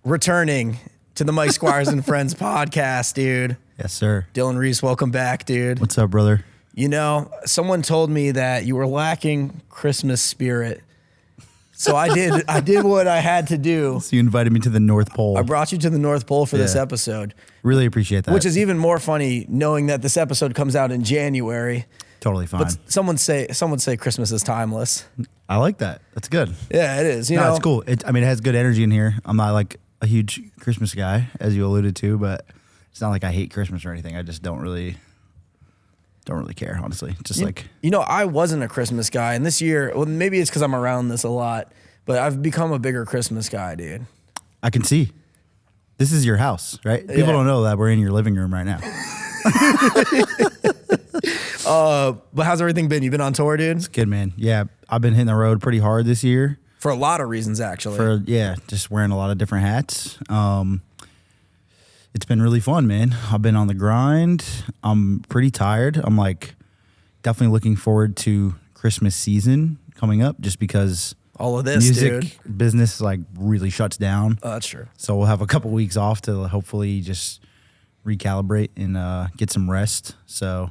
Returning to the Mike Squires and Friends podcast, dude. Yes, sir. Dylan Reese, welcome back, dude. What's up, brother? You know, someone told me that you were lacking Christmas spirit. So I did what I had to do. So you invited me to the North Pole. I brought you to the North Pole for this episode. Really appreciate that. Which is even more funny knowing that this episode comes out in January. Totally fine. But someone would say Christmas is timeless. I like that. That's good. Yeah, it is. You know, it's cool. It has good energy in here. I'm not like a huge Christmas guy, as you alluded to, but it's not like I hate Christmas or anything. I just don't really care, honestly. Just I wasn't a Christmas guy, and this year, well, maybe it's because I'm around this a lot, but I've become a bigger Christmas guy, dude. I can see. This is your house, right? People don't know that we're in your living room right now. But how's everything been? You been on tour, dude? It's good, man. Yeah, I've been hitting the road pretty hard this year. For a lot of reasons, actually. Just wearing a lot of different hats. It's been really fun, man. I've been on the grind. I'm pretty tired. I'm definitely looking forward to Christmas season coming up just because all of this music business really shuts down. Oh, that's true. So we'll have a couple weeks off to hopefully just recalibrate and get some rest. So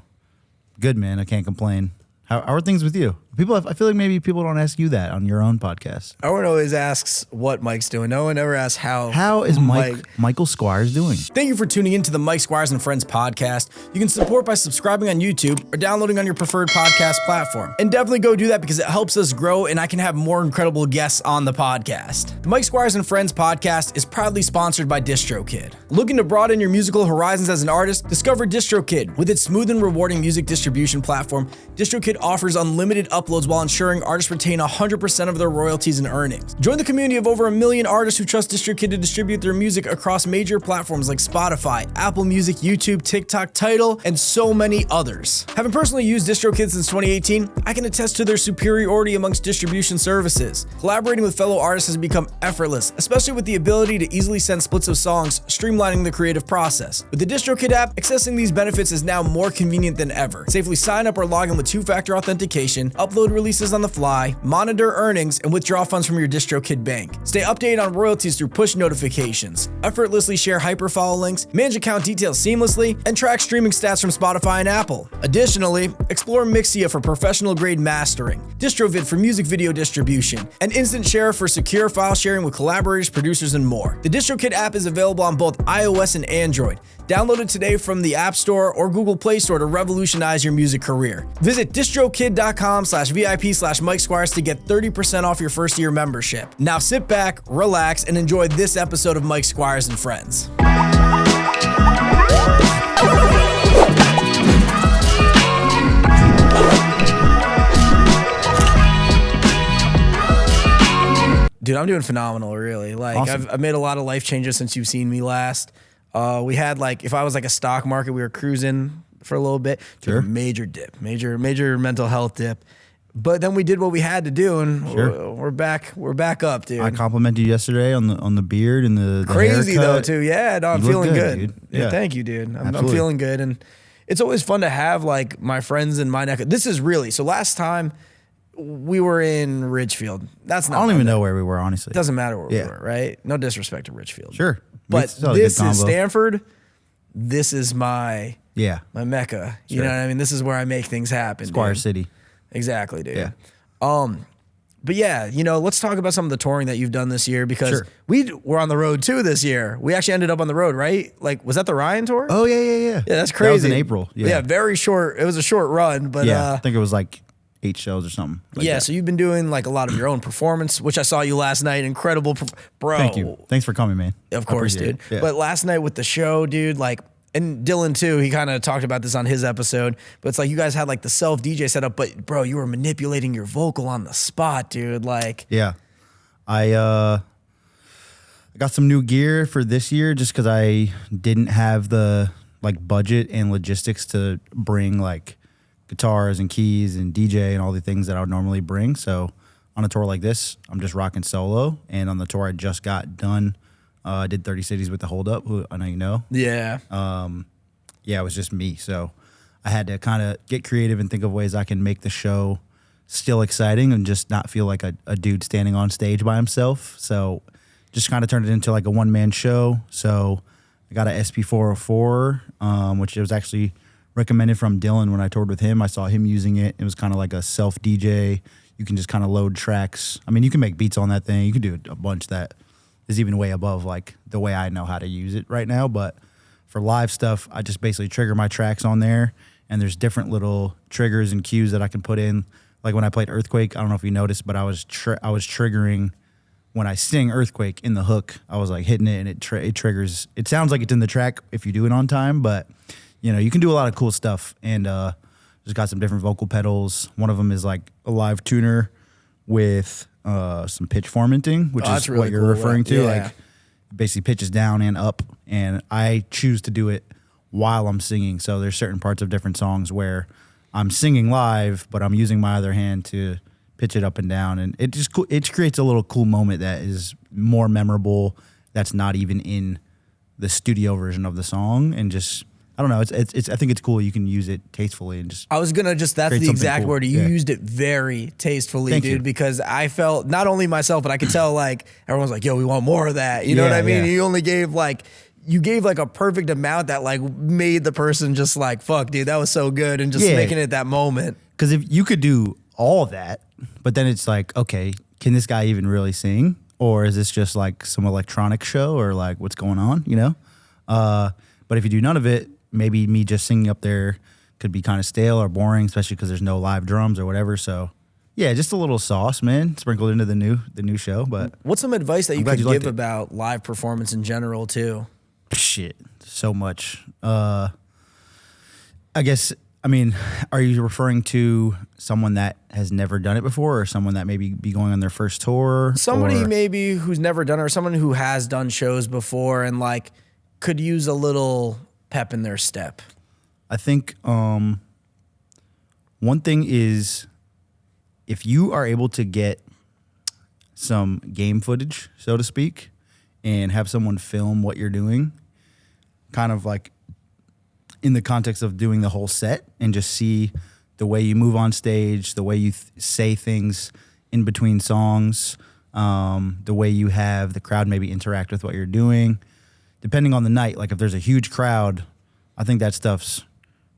good, man. I can't complain. How are things with you? I feel like maybe people don't ask you that on your own podcast. Everyone always asks what Mike's doing. No one ever asks how. How is Michael Squires doing? Thank you for tuning in to the Mike Squires and Friends podcast. You can support by subscribing on YouTube or downloading on your preferred podcast platform. And definitely go do that because it helps us grow and I can have more incredible guests on the podcast. The Mike Squires and Friends podcast is proudly sponsored by Distrokid. Looking to broaden your musical horizons as an artist? Discover Distrokid. With its smooth and rewarding music distribution platform, Distrokid offers unlimited uploads while ensuring artists retain 100% of their royalties and earnings. Join the community of over 1 million artists who trust Distrokid to distribute their music across major platforms like Spotify, Apple Music, YouTube, TikTok, Tidal, and so many others. Having personally used Distrokid since 2018, I can attest to their superiority amongst distribution services. Collaborating with fellow artists has become effortless, especially with the ability to easily send splits of songs, streamlining the creative process. With the Distrokid app, accessing these benefits is now more convenient than ever. Safely sign up or log in with two-factor authentication, upload releases on the fly, monitor earnings, and withdraw funds from your Distrokid bank. Stay updated on royalties through push notifications, effortlessly share hyperfollow links, manage account details seamlessly, and track streaming stats from Spotify and Apple. Additionally, explore Mixia for professional-grade mastering, DistroVid for music video distribution, and Instant Share for secure file sharing with collaborators, producers, and more. The Distrokid app is available on both iOS and Android. Download it today from the App Store or Google Play Store to revolutionize your music career. Visit distrokid.com/VIP/Mike Squires to get 30% off your first year membership. Now sit back, relax, and enjoy this episode of Mike Squires and Friends. Dude, I'm doing phenomenal, really. Awesome. I've made a lot of life changes since you've seen me last. We had if I was a stock market, we were cruising for a little bit. Sure. A major dip, major mental health dip. But then we did what we had to do, and we're back up, dude. I complimented you yesterday on the beard and the crazy haircut. though too. Yeah, no, I'm feeling good. Dude. Yeah, thank you, dude. I'm feeling good, and it's always fun to have my friends in my neck. This is really so. Last time we were in Ridgefield. That's not. I don't even know where we were, honestly. It doesn't matter where we were, right? No disrespect to Ridgefield. Sure, but this is Stanford. This is my mecca. You know what I mean? This is where I make things happen. Squire City. Exactly, dude. Yeah. But yeah, let's talk about some of the touring that you've done this year because we were on the road too this year. We actually ended up on the road, right? Was that the Ryan tour? Oh yeah. Yeah, that's crazy. That was in April. Yeah, very short. It was a short run, but I think it was 8 shows or something. So you've been doing a lot of your own performance, which I saw you last night. Incredible, bro. Thank you. Thanks for coming, man. Of course, dude. Yeah. But last night with the show, dude, and Dylan too, he kind of talked about this on his episode, but it's you guys had the self DJ setup, but bro, you were manipulating your vocal on the spot, dude. Yeah. I got some new gear for this year just because I didn't have the budget and logistics to bring guitars and keys and DJ and all the things that I would normally bring. So on a tour like this, I'm just rocking solo. And on the tour I just got done, I did 30 Cities with the Hold Up, who I know you know. Yeah. It was just me. So I had to kind of get creative and think of ways I can make the show still exciting and just not feel like a dude standing on stage by himself. So just kind of turned it into like a one-man show. So I got a SP404, which was actually recommended from Dylan when I toured with him. I saw him using it. It was kind of like a self DJ. You can just kind of load tracks. I mean, you can make beats on that thing. You can do a bunch that is even way above like the way I know how to use it right now. But for live stuff, I just basically trigger my tracks on there, and there's different little triggers and cues that I can put in. Like when I played Earthquake, I don't know if you noticed, but I was triggering when I sing Earthquake in the hook. I was like hitting it, and it triggers. It sounds like it's in the track if you do it on time, but you know, you can do a lot of cool stuff. And just got some different vocal pedals. One of them is like a live tuner with some pitch formatting, which is really what you're referring to. Yeah. Like basically pitches down and up, and I choose to do it while I'm singing. So there's certain parts of different songs where I'm singing live, but I'm using my other hand to pitch it up and down, and it creates a little cool moment that is more memorable. That's not even in the studio version of the song, and just I don't know. It's I think it's cool. You can use it tastefully and just. I was gonna just that's the exact word. You used it very tastefully, Thank you. Because I felt not only myself, but I could tell like everyone's like, "Yo, we want more of that." You know what I mean? You only gave like. You gave like a perfect amount that like made the person just like, fuck, dude, that was so good, and just making it that moment. Because if you could do all of that, but then it's like, okay, can this guy even really sing? Or is this just like some electronic show, or like what's going on, you know? But if you do none of it, maybe me just singing up there could be kind of stale or boring, especially because there's no live drums or whatever. So yeah, just a little sauce, man, sprinkled into the new show. But what's some advice that you could give about live performance in general too? Shit, so much. I guess, I mean, are you referring to someone that has never done it before, or someone that maybe be going on their first tour? Somebody maybe who's never done it, or someone who has done shows before and like could use a little pep in their step. I think one thing is if you are able to get some game footage, so to speak, and have someone film what you're doing, kind of like in the context of doing the whole set, and just see the way you move on stage, the way you say things in between songs, the way you have the crowd maybe interact with what you're doing. Depending on the night, like if there's a huge crowd, I think that stuff's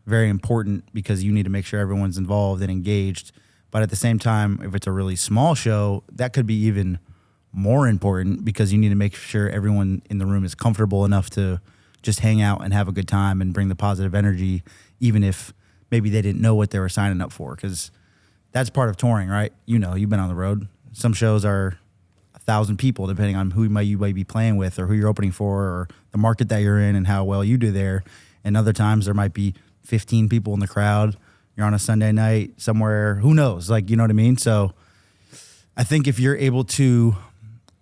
very important because you need to make sure everyone's involved and engaged. But at the same time, if it's a really small show, that could be even more important because you need to make sure everyone in the room is comfortable enough to just hang out and have a good time and bring the positive energy, even if maybe they didn't know what they were signing up for, because that's part of touring, right? You know, you've been on the road. Some shows are 1,000 people, depending on who you might be playing with or who you're opening for or the market that you're in and how well you do there. And other times there might be 15 people in the crowd. You're on a Sunday night somewhere, who knows? Like, you know what I mean? So I think if you're able to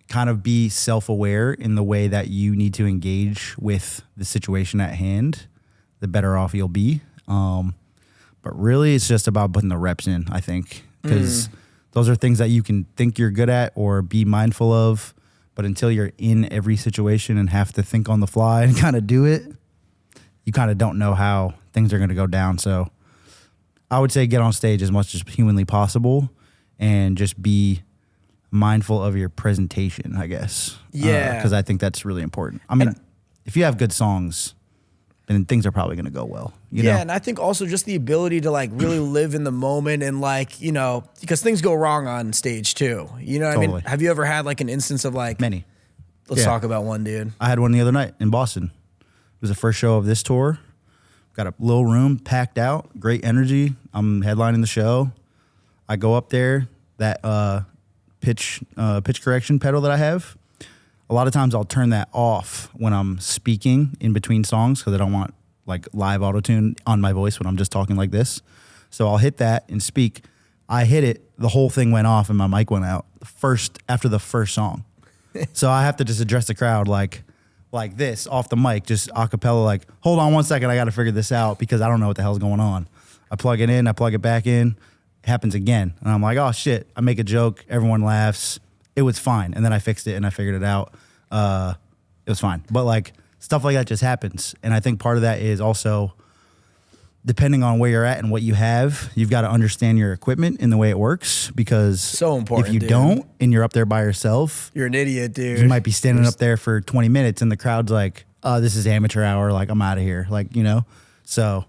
kind of be self-aware in the way that you need to engage with the situation at hand, the better off you'll be. But really, it's just about putting the reps in, I think, because those are things that you can think you're good at or be mindful of. But until you're in every situation and have to think on the fly and kind of do it, you kind of don't know how things are going to go down. So I would say get on stage as much as humanly possible and just be mindful of your presentation, I guess. Yeah. Because I think that's really important. I mean, if you have good songs, then things are probably going to go well. You know? And I think also just the ability to like really live in the moment and like, you know, because things go wrong on stage too. You know what I mean? Have you ever had like an instance of like... Many. Let's talk about one, dude. I had one the other night in Boston. It was the first show of this tour. Got a little room packed out, great energy. I'm headlining the show. I go up there, that pitch correction pedal that I have. A lot of times I'll turn that off when I'm speaking in between songs because I don't want like live auto-tune on my voice when I'm just talking like this. So I'll hit that and speak. I hit it, the whole thing went off and my mic went out after the first song. So I have to just address the crowd like this off the mic, just a cappella, like, hold on 1 second, I got to figure this out because I don't know what the hell's going on. I plug it in, I plug it back in, it happens again. And I'm like, oh shit, I make a joke, everyone laughs. It was fine. And then I fixed it and I figured it out. It was fine. But like stuff like that just happens. And I think part of that is also depending on where you're at and what you have, you've got to understand your equipment and the way it works, because So important, if you dude. don't and you're up there by yourself, You're an idiot, dude. you might be standing up there for 20 minutes and the crowd's like, oh, this is amateur hour. Like, I'm out of here. Like, you know, so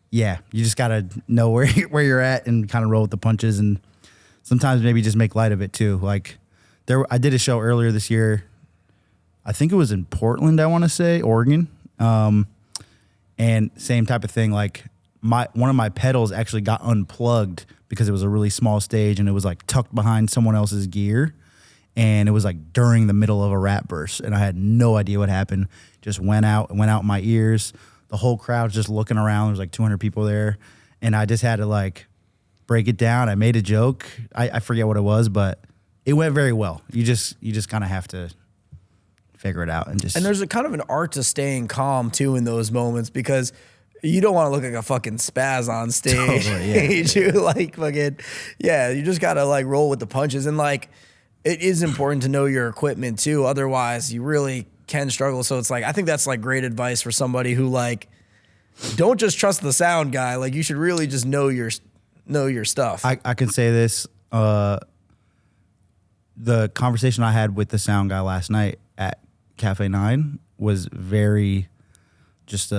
yeah, you just got to know where you're at and kind of roll with the punches, and sometimes maybe just make light of it too. Like I did a show earlier this year. I think it was in Portland, I want to say, Oregon. And same type of thing, like one of my pedals actually got unplugged because it was a really small stage and it was like tucked behind someone else's gear. And it was like during the middle of a rap verse and I had no idea what happened. Just went out my ears. The whole crowd's just looking around. There's like 200 people there. And I just had to like break it down. I made a joke. I forget what it was, but it went very well. You just kind of have to figure it out and there's a kind of an art to staying calm too in those moments, because you don't want to look like a fucking spaz on stage. Totally, yeah. You like fucking, yeah, you just gotta like roll with the punches, and like it is important to know your equipment too, otherwise you really can struggle. So it's like, I think that's like great advice for somebody who like, don't just trust the sound guy. Like you should really just know your stuff. I can say this, the conversation I had with the sound guy last night at Cafe 9 was very just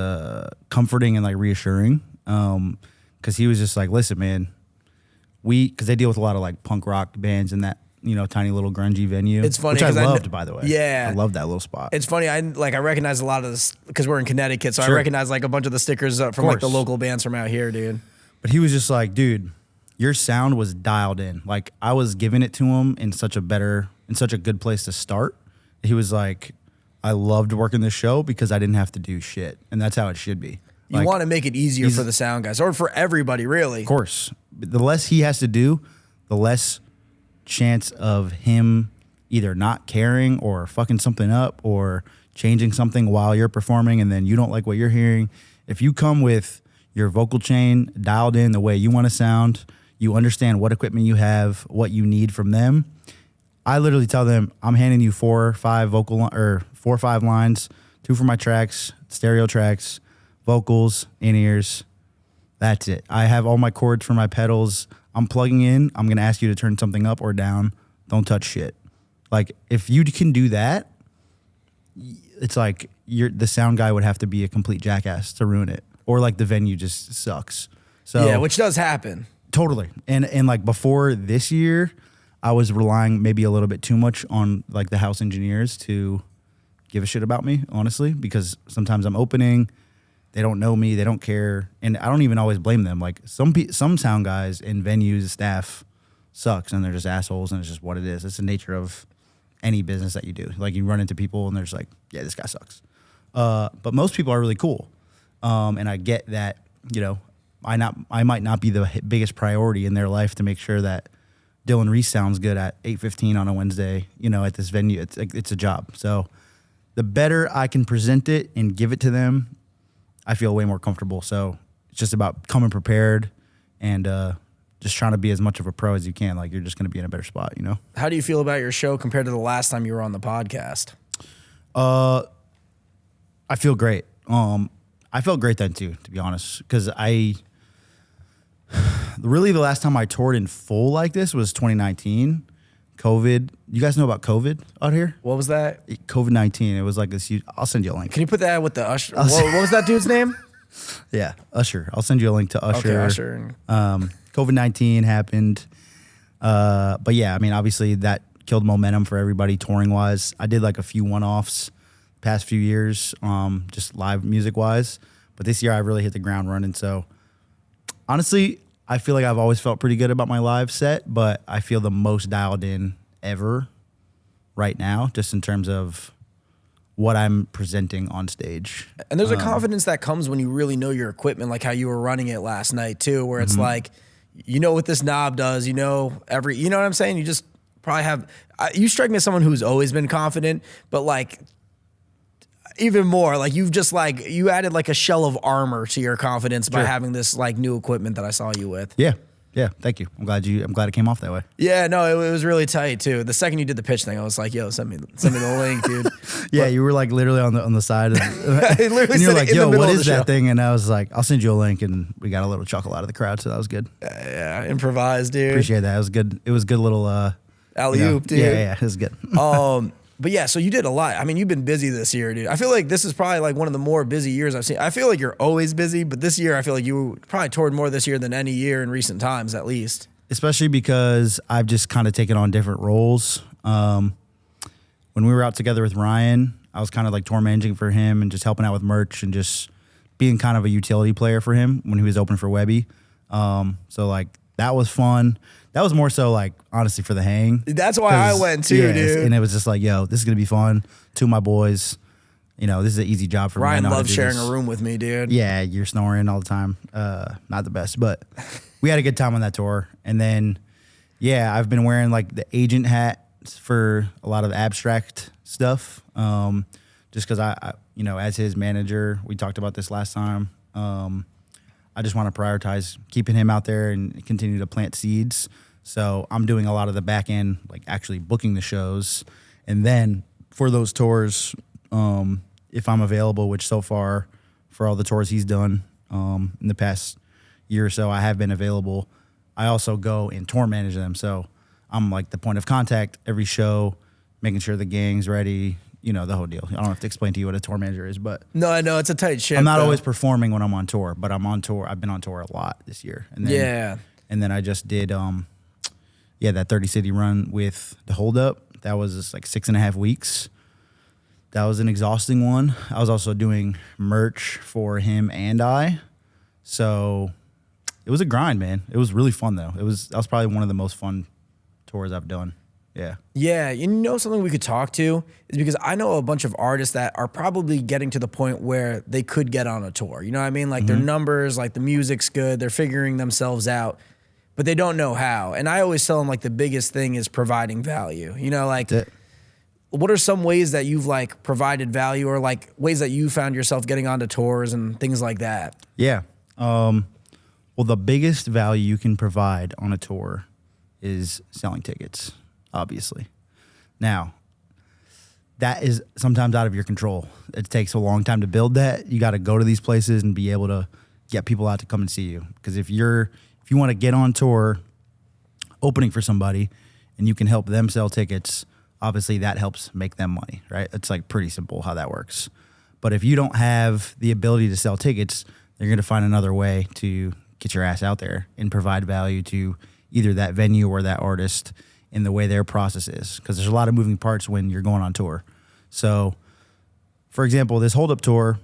comforting and like reassuring, because he was just like, listen, man, because they deal with a lot of like punk rock bands in that, you know, tiny little grungy venue. It's funny, which I loved, by the way. Yeah, I love that little spot. It's funny. I recognize a lot of this because we're in Connecticut, so Sure. I recognize like a bunch of the stickers from like the local bands from out here, dude. But he was just like, dude, your sound was dialed in. Like I was giving it to him in such a good place to start. He was like, I loved working this show because I didn't have to do shit. And that's how it should be. You Like, want to make it easier for the sound guys or for everybody, really. Of course. The less he has to do, the less chance of him either not caring or fucking something up or changing something while you're performing and then you don't like what you're hearing. If you come with your vocal chain dialed in the way you want to sound, you understand what equipment you have, what you need from them. I literally tell them, I'm handing you 4 or 5 lines, 2 for my tracks, stereo tracks, vocals, in-ears. That's it. I have all my chords for my pedals. I'm plugging in. I'm going to ask you to turn something up or down. Don't touch shit. Like, if you can do that, it's like the sound guy would have to be a complete jackass to ruin it. Or like the venue just sucks. So Yeah, which does happen. Totally. And like before this year, I was relying maybe a little bit too much on like the house engineers to give a shit about me, honestly, because sometimes I'm opening, they don't know me, they don't care, and I don't even always blame them. Like some sound guys in venues, staff sucks, and they're just assholes, and it's just what it is. It's the nature of any business that you do. Like you run into people, and there's like, yeah, this guy sucks. But most people are really cool, and I get that. You know, I might not be the biggest priority in their life to make sure that Dylan Reese sounds good at 8:15 on a Wednesday, you know, at this venue. It's a job. So the better I can present it and give it to them, I feel way more comfortable. So it's just about coming prepared and just trying to be as much of a pro as you can. Like you're just going to be in a better spot, you know? How do you feel about your show compared to the last time you were on the podcast? I feel great. I felt great then too, to be honest, because really the last time I toured in full like this was 2019. COVID. You guys know about COVID out here? What was that? COVID-19. It was like this huge. I'll send you a link. Can you put that with the Usher? What was that dude's name? Yeah, Usher. I'll send you a link to Usher. Okay, Usher. COVID-19 happened. But yeah, I mean, obviously that killed momentum for everybody touring wise. I did like a few one-offs past few years, just live music wise. But this year I really hit the ground running. So honestly, I feel like I've always felt pretty good about my live set, but I feel the most dialed in ever right now, just in terms of what I'm presenting on stage. And there's a confidence that comes when you really know your equipment, like how you were running it last night too, where it's like, you know what this knob does, you know what I'm saying? You just probably have, you strike me as someone who's always been confident, but like even more, like you've just like, you added like a shell of armor to your confidence by having this like new equipment that I saw you with. Yeah. Yeah, thank you. I'm glad it came off that way. Yeah, no, it was really tight too. The second you did the pitch thing, I was like, yo, send me the link, dude. Yeah, you were like literally on the side. I literally and you're said like, in the yo, middle what of is the that show. thing? And I was like, I'll send you a link, and we got a little chuckle out of the crowd, so that was good. Yeah, improvised, dude. Appreciate that. It was good. It was good little Alley-oop, dude. Yeah, it was good. But yeah, so you did a lot. I mean, you've been busy this year, dude. I feel like this is probably like one of the more busy years I've seen. I feel like you're always busy, but this year I feel like you probably toured more this year than any year in recent times, at least. Especially because I've just kind of taken on different roles. When we were out together with Ryan, I was kind of like tour managing for him and just helping out with merch and just being kind of a utility player for him when he was open for Webby. So like that was fun. That was more so like honestly for the hang. That's why I went too, dude. And it was just like, yo, this is gonna be fun. Two of my boys. You know, this is an easy job for me. Ryan loves sharing a room with me, dude. Yeah, you're snoring all the time. Not the best, but we had a good time on that tour. And then, yeah, I've been wearing like the agent hat for a lot of abstract stuff. Just because I, you know, as his manager, we talked about this last time. I just want to prioritize keeping him out there and continue to plant seeds. So I'm doing a lot of the back end, like actually booking the shows. And then for those tours, if I'm available, which so far for all the tours he's done in the past year or so, I have been available. I also go and tour manage them. So I'm like the point of contact every show, making sure the gang's ready, you know, the whole deal. I don't have to explain to you what a tour manager is, but No, I know it's a tight ship. I'm not always performing when I'm on tour, but I'm on tour. I've been on tour a lot this year. And then, And then I just did, that 30 city run with the Hold Up. That was just like 6.5 weeks. That was an exhausting one. I was also doing merch for him and I. So it was a grind, man. It was really fun though. That was probably one of the most fun tours I've done. Yeah. Yeah, you know something we could talk to is because I know a bunch of artists that are probably getting to the point where they could get on a tour. You know what I mean? Like their numbers, like the music's good, they're figuring themselves out, but they don't know how. And I always tell them like the biggest thing is providing value. You know, like what are some ways that you've like provided value or like ways that you found yourself getting onto tours and things like that? Yeah. Well, the biggest value you can provide on a tour is selling tickets. Obviously. Now, that is sometimes out of your control. It takes a long time to build that. You got to go to these places and be able to get people out to come and see you. Because if you want to get on tour opening for somebody and you can help them sell tickets, obviously that helps make them money, right? It's like pretty simple how that works. But if you don't have the ability to sell tickets, you're going to find another way to get your ass out there and provide value to either that venue or that artist in the way their process is, because there's a lot of moving parts when you're going on tour. So, for example, this Hold Up tour,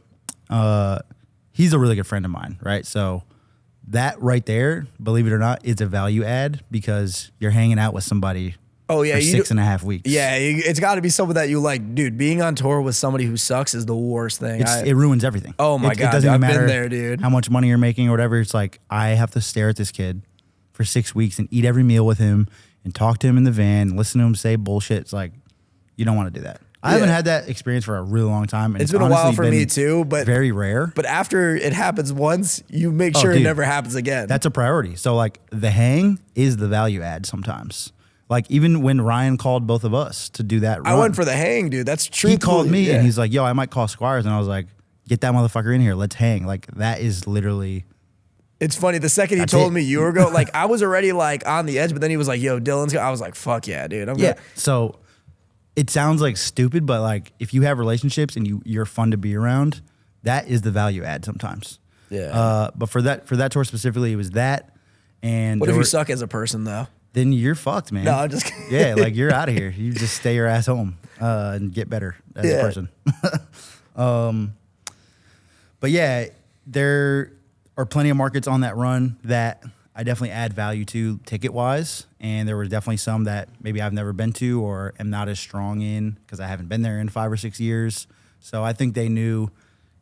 he's a really good friend of mine, right? So that right there, believe it or not, is a value add because you're hanging out with somebody for 6.5 weeks. Yeah, it's got to be someone that you like. Dude, being on tour with somebody who sucks is the worst thing. It ruins everything. Oh my God, it doesn't I've matter been there, dude. How much money you're making or whatever. It's like, I have to stare at this kid for 6 weeks and eat every meal with him and talk to him in the van, listen to him say bullshit. It's like, you don't want to do that. I haven't had that experience for a really long time. And it's been a while for me too, but very rare. But after it happens once, you make sure it never happens again. That's a priority. So like the hang is the value add sometimes. Like even when Ryan called both of us to do that run, I went for the hang, dude. That's true. He called me and he's like, yo, I might call Squires. And I was like, get that motherfucker in here. Let's hang. Like that is literally... It's funny. The second he told me you were going, like I was already like on the edge, but then he was like, "Yo, Dylan's." I was like, "Fuck yeah, dude." I'm good. So it sounds like stupid, but like if you have relationships and you're fun to be around, that is the value add sometimes. Yeah. But for that tour specifically, it was that. And what if you suck as a person though? Then you're fucked, man. No, I'm just kidding. Yeah, like you're out of here. You just stay your ass home and get better as a person. But yeah, there are plenty of markets on that run that I definitely add value to ticket-wise, and there were definitely some that maybe I've never been to or am not as strong in because I haven't been there in 5 or 6 years. So I think they knew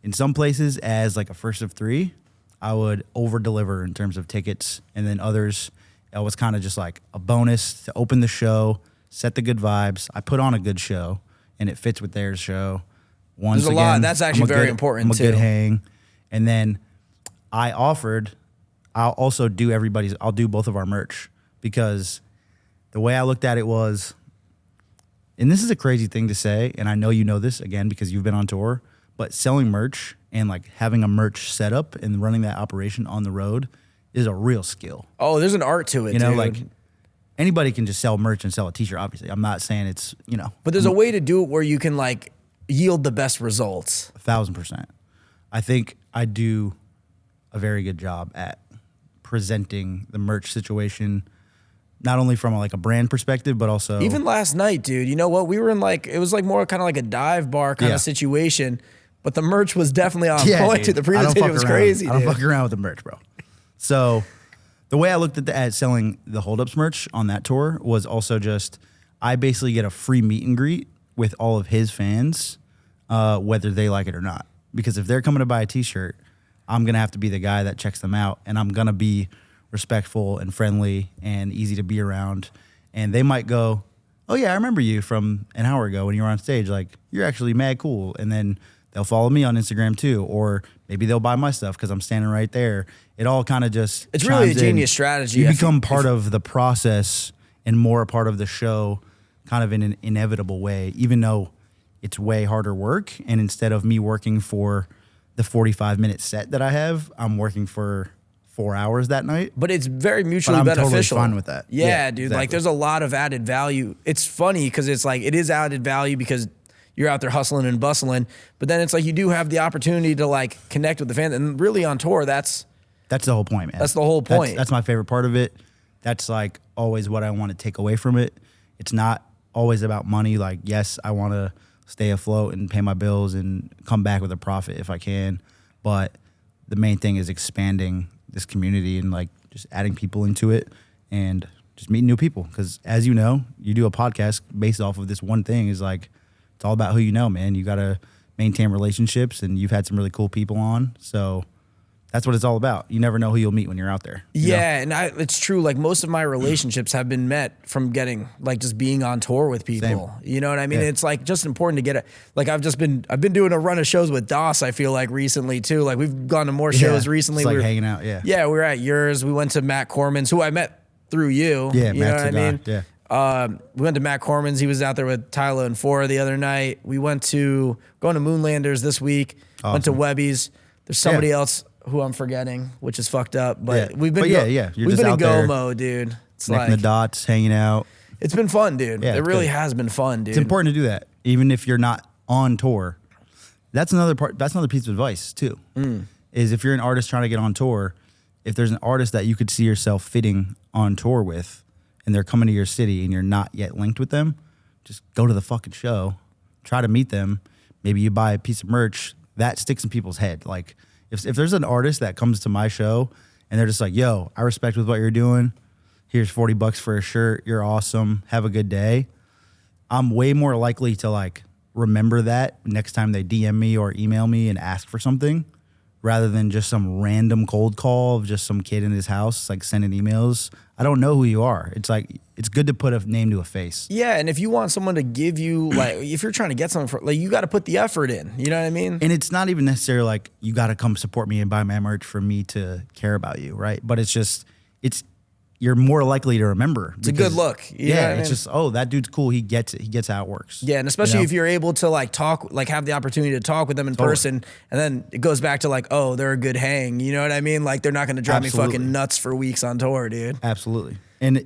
in some places as like a first of 3, I would over-deliver in terms of tickets, and then others, it was kind of just like a bonus to open the show, set the good vibes. I put on a good show, and it fits with their show. Once There's a lot. That's actually very important, I'm a good hang. And then I I'll also do I'll do both of our merch, because the way I looked at it was, and this is a crazy thing to say, and I know you know this, again, because you've been on tour, but selling merch and like having a merch setup and running that operation on the road is a real skill. Oh, there's an art to it, You know, dude. like anybody can just sell merch and sell a t-shirt, obviously. I'm not saying it's, But there's a way to do it where you can like yield the best results. 1,000%. I think I do a very good job at presenting the merch situation, not only from like a brand perspective, but also Even last night, dude, you know what? We were in like, it was like more kind of like a dive bar kind of situation, but the merch was definitely on point. Dude. The presentation was crazy, I don't dude. fuck around with the merch, bro. So the way I looked at selling the Holdups merch on that tour was also just, I basically get a free meet and greet with all of his fans, whether they like it or not. Because if they're coming to buy a t-shirt, I'm going to have to be the guy that checks them out, and I'm going to be respectful and friendly and easy to be around. And they might go, oh yeah, I remember you from an hour ago when you were on stage. Like, you're actually mad cool. And then they'll follow me on Instagram too, or maybe they'll buy my stuff because I'm standing right there. It all kind of just It's really a chimes genius in. strategy. You become part of the process and more a part of the show, kind of in an inevitable way, even though it's way harder work. And instead of me working for the 45-minute set that I have, I'm working for 4 hours that night. But it's very mutually I'm beneficial. totally fine with that. Yeah, Yeah, dude. exactly. Like, there's a lot of added value. It's funny because it's like, it is added value because you're out there hustling and bustling. But then it's like you do have the opportunity to like connect with the fans. And really on tour, that's the whole point, man. That's the whole point. That's my favorite part of it. That's like always what I want to take away from it. It's not always about money. Like, yes, I want to stay afloat and pay my bills and come back with a profit if I can. But the main thing is expanding this community and like just adding people into it and just meeting new people. Because as you know, you do a podcast based off of this one thing, is like, it's all about who you know, man. You got to maintain relationships, and you've had some really cool people on. So that's what it's all about. You never know who you'll meet when you're out there. You know? and it's true. Like, most of my relationships have been met from getting like just being on tour with people. Same. You know what I mean? Yeah. It's like just important to get it. Like, I've been doing a run of shows with Doss, I feel like, recently too. Like, we've gone to more shows recently. Just like We were hanging out, yeah. Yeah, we were at yours. We went to Matt Corman's, who I met through you. Yeah, you Matt's know what a I guy, mean? yeah. We went to Matt Corman's. He was out there with Tyler and Fora the other night. We went to going to Moonlanders this week. Went to Awesome. Webby's. There's somebody else who I'm forgetting, which is fucked up. But Yeah. we've been But you're we've just been in out go there mode, dude. It's Connecting like the dots, hanging out. it's been fun, dude. Yeah, it it's really good. has been fun, dude. It's important to do that, even if you're not on tour. That's another part. That's another piece of advice too. Is if you're an artist trying to get on tour, if there's an artist that you could see yourself fitting on tour with, and they're coming to your city and you're not yet linked with them, just go to the fucking show, try to meet them. Maybe you buy a piece of merch that sticks in people's head. Like, if there's an artist that comes to my show and they're just like, yo, I respect with what you're doing. Here's $40 for a shirt. You're awesome. Have a good day. I'm way more likely to like remember that next time they DM me or email me and ask for something, rather than just some random cold call of just some kid in his house, like sending emails. I don't know who you are. It's like, it's good to put a name to a face. Yeah, and if you want someone to give you, like, if you're trying to get something, like, you got to put the effort in. You know what I mean? And it's not even necessarily like you got to come support me and buy my merch for me to care about you, right? But it's just, you're more likely to remember. It's a good look. You know what I it's mean? just, oh, that dude's cool. He gets it. He gets how it works. Yeah, and especially if you're able to like talk, like have the opportunity to talk with them in person, and then it goes back to like, oh, they're a good hang. You know what I mean? Like, they're not going to drive me Absolutely. fucking nuts for weeks on tour, dude. Absolutely. And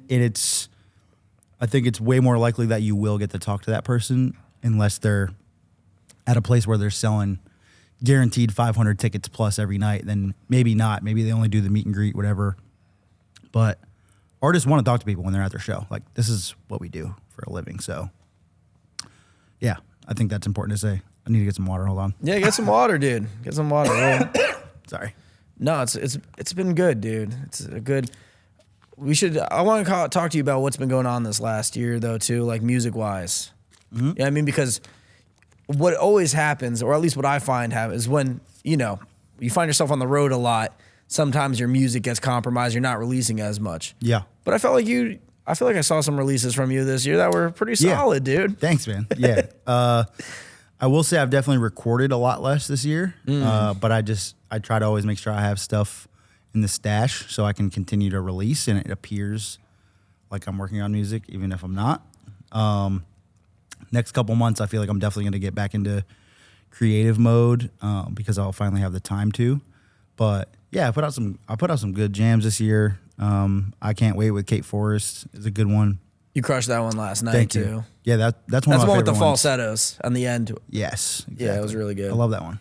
I think it's way more likely that you will get to talk to that person unless they're at a place where they're selling guaranteed 500 tickets plus every night. Then maybe not. Maybe they only do the meet and greet, whatever. But artists want to talk to people when they're at their show. Like, this is what we do for a living. So, yeah, I think that's important to say. I need to get some water. Hold on. Yeah, get some water, dude. Get some water. Well, Sorry. no, it's been good, dude. It's a good. I want to talk to you about what's been going on this last year, though, too, like music wise. Mm-hmm. Yeah, I mean, because what always happens, or at least what I find happens, is when you find yourself on the road a lot. Sometimes your music gets compromised. You're not releasing as much. Yeah. But I feel like I saw some releases from you this year that were pretty solid, dude. Thanks, man. Yeah. I will say I've definitely recorded a lot less this year. But I try to always make sure I have stuff in the stash so I can continue to release and it appears like I'm working on music, even if I'm not. Next couple months, I feel like I'm definitely going to get back into creative mode because I'll finally have the time to. But yeah, I put out some good jams this year. I Can't Wait with Kate Forrest is a good one. You crushed that one last night. Thank too. You. Yeah, that's one of my one with the favorite ones. falsettos on the end. Yes, exactly. Yeah, it was really good. I love that one.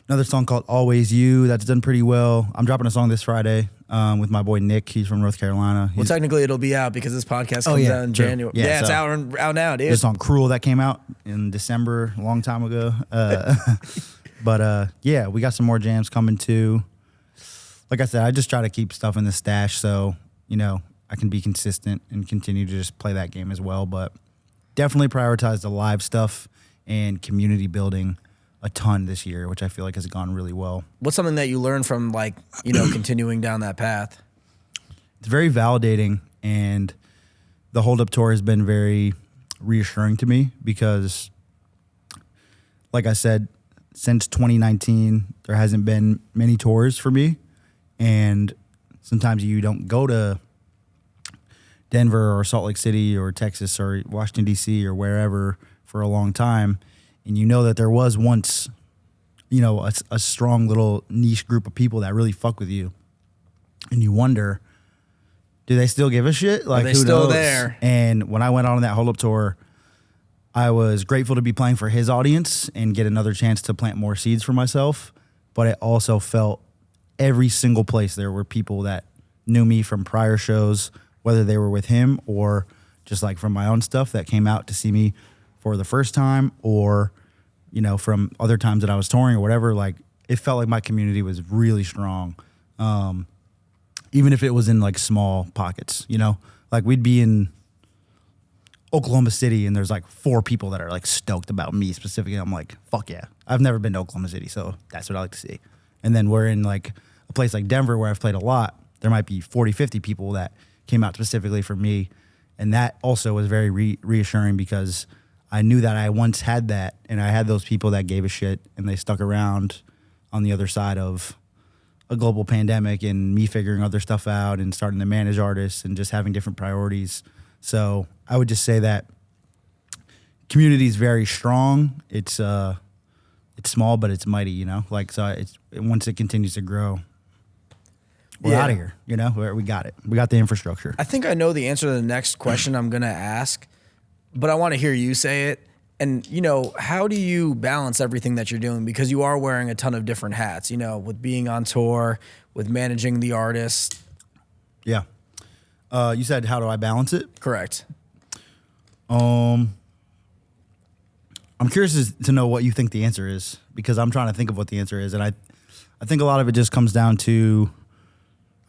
Another song called Always You that's done pretty well. I'm dropping a song this Friday with my boy Nick. He's from North Carolina. Well, technically it'll be out because this podcast comes out in true. January. Yeah, Yeah, it's so out now, dude. This song Cruel that came out in December, a long time ago. But yeah, we got some more jams coming too. Like I said, I just try to keep stuff in the stash so, I can be consistent and continue to just play that game as well. But definitely prioritize the live stuff and community building a ton this year, which I feel like has gone really well. What's something that you learned from continuing down that path? It's very validating, and the Hold Up tour has been very reassuring to me because, like I said, since 2019, there hasn't been many tours for me, and sometimes you don't go to Denver or Salt Lake City or Texas or Washington, D.C. or wherever for a long time, and you know that there was once, a strong little niche group of people that really fuck with you, and you wonder, do they still give a shit? Like, are they who still knows? there? And when I went on that Hold Up tour, I was grateful to be playing for his audience and get another chance to plant more seeds for myself, but it also felt every single place there were people that knew me from prior shows, whether they were with him or just like from my own stuff that came out to see me for the first time or, from other times that I was touring or whatever. Like, it felt like my community was really strong. Even if it was in like small pockets, like we'd be in Oklahoma City and there's like 4 people that are like stoked about me specifically. I'm like, fuck yeah. I've never been to Oklahoma City, so that's what I like to see. And then we're in like a place like Denver where I've played a lot. There might be 40, 50 people that came out specifically for me. And that also was very reassuring because I knew that I once had that and I had those people that gave a shit and they stuck around on the other side of a global pandemic and me figuring other stuff out and starting to manage artists and just having different priorities. So I would just say that community is very strong. It's small, but it's mighty, once it continues to grow, we're out of here, we got it. We got the infrastructure. I think I know the answer to the next question I'm going to ask, but I want to hear you say it. And, how do you balance everything that you're doing? Because you are wearing a ton of different hats, with being on tour, with managing the artist. Yeah. You said, how do I balance it? Correct. I'm curious to know what you think the answer is because I'm trying to think of what the answer is. And I think a lot of it just comes down to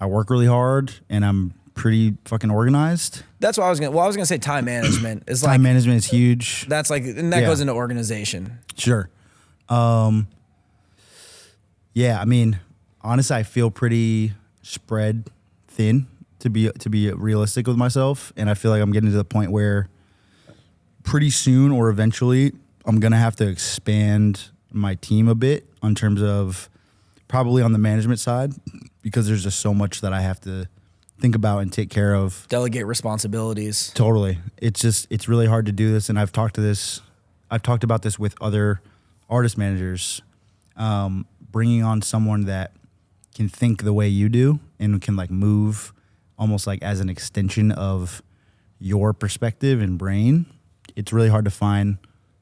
I work really hard and I'm pretty fucking organized. That's what I was gonna say. Time management is time management is huge. That's and that goes into organization. Sure. Yeah. I mean, honestly, I feel pretty spread thin to be realistic with myself, and I feel like I'm getting to the point where pretty soon or eventually I'm gonna have to expand my team a bit in terms of probably on the management side because there's just so much that I have to think about and take care of. Delegate responsibilities. Totally. It's really hard to do this. And I've talked about this with other artist managers, bringing on someone that can think the way you do and can like move almost like as an extension of your perspective and brain. It's really hard to find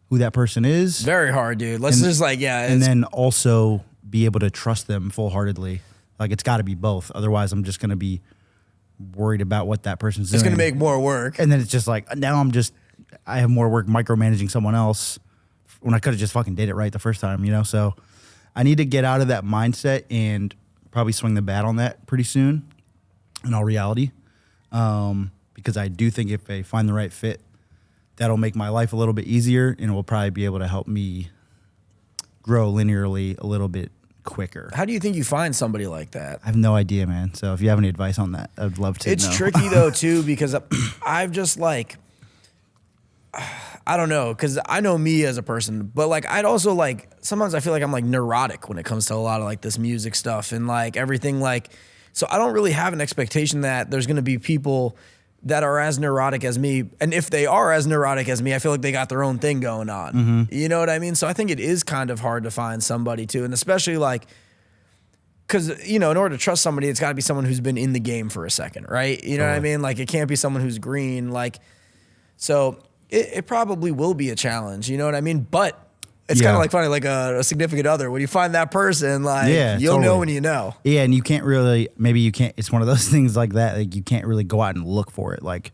who that person is. Very hard, dude. And then also be able to trust them full-heartedly. Like, it's got to be both. Otherwise, I'm just going to be worried about what that person's doing. It's going to make more work. And then it's just like, now I have more work micromanaging someone else when I could have just fucking did it right the first time, So I need to get out of that mindset and probably swing the bat on that pretty soon in all reality. Because I do think if I find the right fit, that'll make my life a little bit easier and it will probably be able to help me grow linearly a little bit quicker. How do you think you find somebody like that? I have no idea, man. So if you have any advice on that, I'd love to know. It's tricky though too, because I've just I don't know, because I know me as a person, but like I'd also like sometimes I feel like I'm like neurotic when it comes to a lot of like this music stuff and like everything like. So I don't really have an expectation that there's gonna be people that are as neurotic as me, and if they are as neurotic as me, I feel like they got their own thing going on. You know what I mean? So I think it is kind of hard to find somebody too, and especially like. Because, you know, in order to trust somebody, it's got to be someone who's been in the game for a second, right? You know what I mean? Like, it can't be someone who's green. Like, so it probably will be a challenge, you know what I mean? But it's kind of like finding like a significant other. When you find that person, like, you'll know when you know. Yeah, and you can't really, maybe you can't, it's one of those things like that, like you can't really go out and look for it. Like,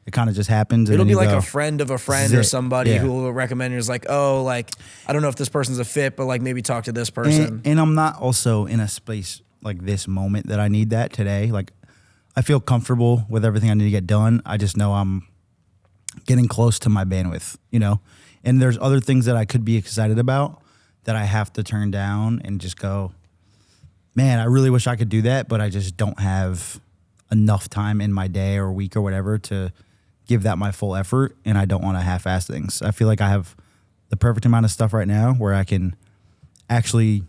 it kind of just happens. It'll be like a friend of a friend or somebody who will recommend you. It's like, oh, like, I don't know if this person's a fit, but like maybe talk to this person. And I'm not also in a space like this moment that I need that today. Like, I feel comfortable with everything I need to get done. I just know I'm getting close to my bandwidth, you know? And there's other things that I could be excited about that I have to turn down and just go, man, I really wish I could do that, but I just don't have enough time in my day or week or whatever to give that my full effort, and I don't want to half-ass things. I feel like I have the perfect amount of stuff right now where I can actually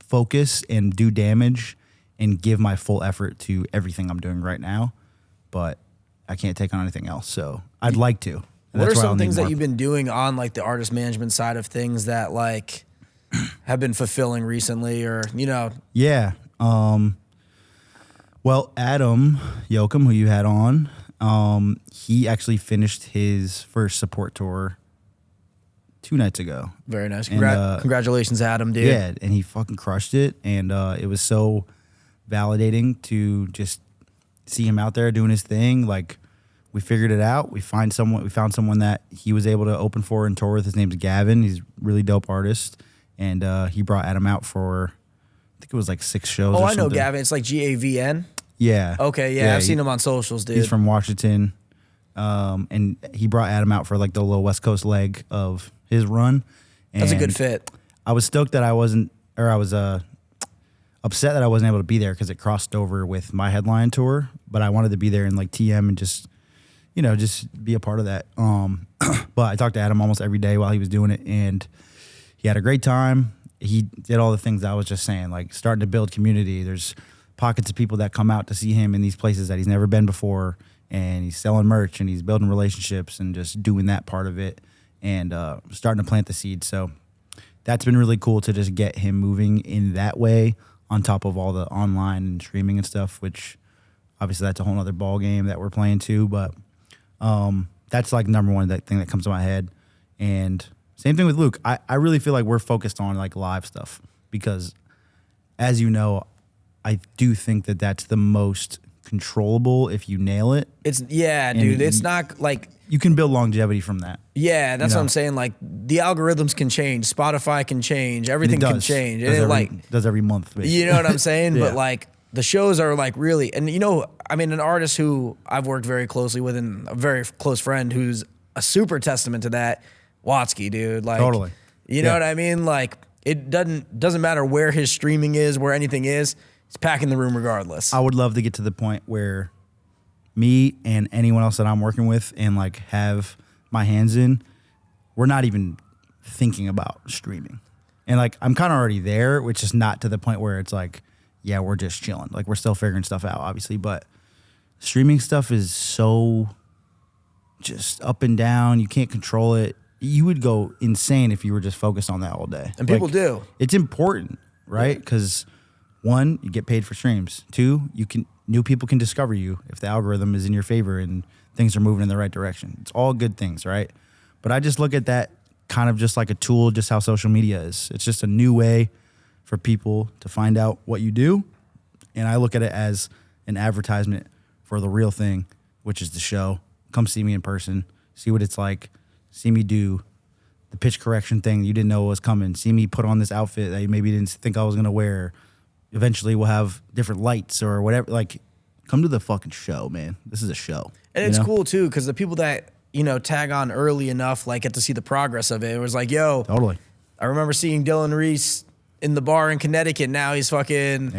focus and do damage and give my full effort to everything I'm doing right now, but I can't take on anything else, so I'd like to. What are some things that you've been doing on like the artist management side of things that like have been fulfilling recently, or, you know? Yeah. Well, Adam Yoakum, who you had on, he actually finished his first support tour 2 nights ago. Very nice. Congratulations, Adam, dude. Yeah, and he fucking crushed it, and it was so validating to just see him out there doing his thing. Like, we figured it out. We found someone that he was able to open for and tour with. His name's Gavin. He's a really dope artist, and he brought Adam out for, I think it was like 6 shows. Oh, or I know something. Gavin. It's like Gavn. Yeah. Okay, yeah, I've seen him on socials, dude. He's from Washington, and he brought Adam out for like the little West Coast leg of his run. And that's a good fit. I was stoked that I was upset that I wasn't able to be there because it crossed over with my headline tour, but I wanted to be there in like TM and just, you know, just be a part of that. But I talked to Adam almost every day while he was doing it, and he had a great time. He did all the things I was just saying, like starting to build community. There's pockets of people that come out to see him in these places that he's never been before, and he's selling merch and he's building relationships and just doing that part of it and starting to plant the seed. So that's been really cool to just get him moving in that way on top of all the online and streaming and stuff, which obviously that's a whole other ball game that we're playing too. But that's like number one thing that comes to my head. And same thing with Luke. I really feel like we're focused on like live stuff because, as you know, I do think that that's the most controllable if you nail it. It's dude. It's not like you can build longevity from that. Yeah, that's what I'm saying. Like the algorithms can change, Spotify can change, everything can change. Does every month, basically. You know what I'm saying? Yeah. But like the shows are like really, and you know, I mean, an artist who I've worked very closely with and a very close friend who's a super testament to that, Watsky, dude. Like totally. You know what I mean? Like it doesn't matter where his streaming is, where anything is. He's packing the room regardless. I would love to get to the point where me and anyone else that I'm working with and like have my hands in, we're not even thinking about streaming. And like I'm kind of already there, which is not to the point where it's like, yeah, we're just chilling. Like we're still figuring stuff out, obviously, but streaming stuff is so just up and down. You can't control it. You would go insane if you were just focused on that all day. And people do. It's important, right? Because one, you get paid for streams. 2, new people can discover you if the algorithm is in your favor and things are moving in the right direction. It's all good things, right? But I just look at that kind of just like a tool, just how social media is. It's just a new way for people to find out what you do. And I look at it as an advertisement for the real thing, which is the show. Come see me in person, see what it's like, see me do the pitch correction thing you didn't know was coming, see me put on this outfit that you maybe didn't think I was going to wear. Eventually we'll have different lights or whatever. Like, come to the fucking show, man. This is a show. And it's cool too, because the people that, you know, tag on early enough, like get to see the progress of it. It was like, yo, totally. I remember seeing Dylan Reese in the bar in Connecticut. Now he's fucking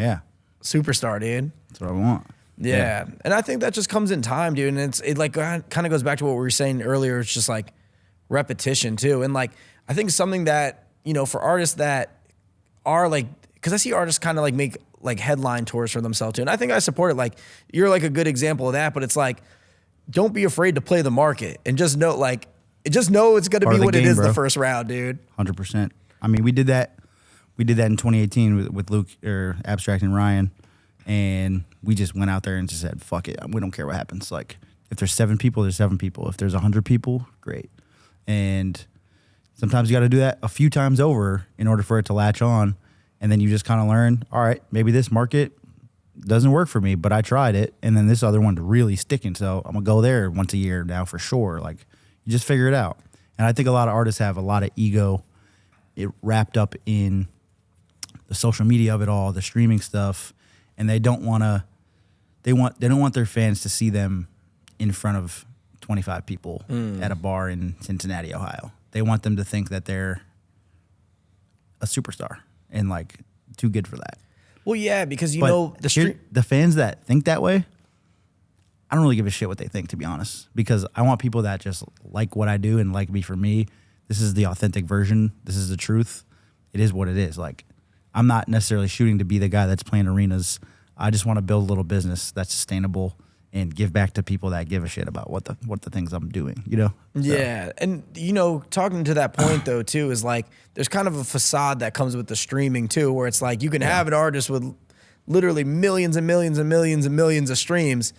superstar, dude. That's what I want. Yeah. And I think that just comes in time, dude. And it like kind of goes back to what we were saying earlier. It's just like repetition too. And like, I think something that, you know, for artists that are like, because I see artists kind of like make like headline tours for themselves too. And I think I support it. Like, you're like a good example of that, but it's like, don't be afraid to play the market and just know, like, just know it's going to be what it is the first round, dude. 100%. I mean, we did that in 2018 with Luke or Abstract and Ryan, and we just went out there and just said, fuck it. We don't care what happens. Like, if there's 7 people, there's 7 people. If there's 100 people, great. And sometimes you got to do that a few times over in order for it to latch on. And then you just kind of learn, all right, maybe this market doesn't work for me, but I tried it. And then this other one's really sticking. So I'm going to go there once a year now for sure. Like, you just figure it out. And I think a lot of artists have a lot of ego wrapped up in the social media of it all, the streaming stuff, and they don't want their fans to see them in front of 25 people at a bar in Cincinnati, Ohio. They want them to think that they're a superstar and like too good for that. Well, yeah, because you know the fans that think that way, I don't really give a shit what they think, to be honest, because I want people that just like what I do and like me for me. This is the authentic version. This is the truth. It is what it is. Like, I'm not necessarily shooting to be the guy that's playing arenas. I just want to build a little business that's sustainable and give back to people that give a shit about what the things I'm doing, you know? Yeah. And, you know, talking to that point, though, too, is like there's kind of a facade that comes with the streaming, too, where it's like you can have an artist with literally millions and millions and millions and millions of streams,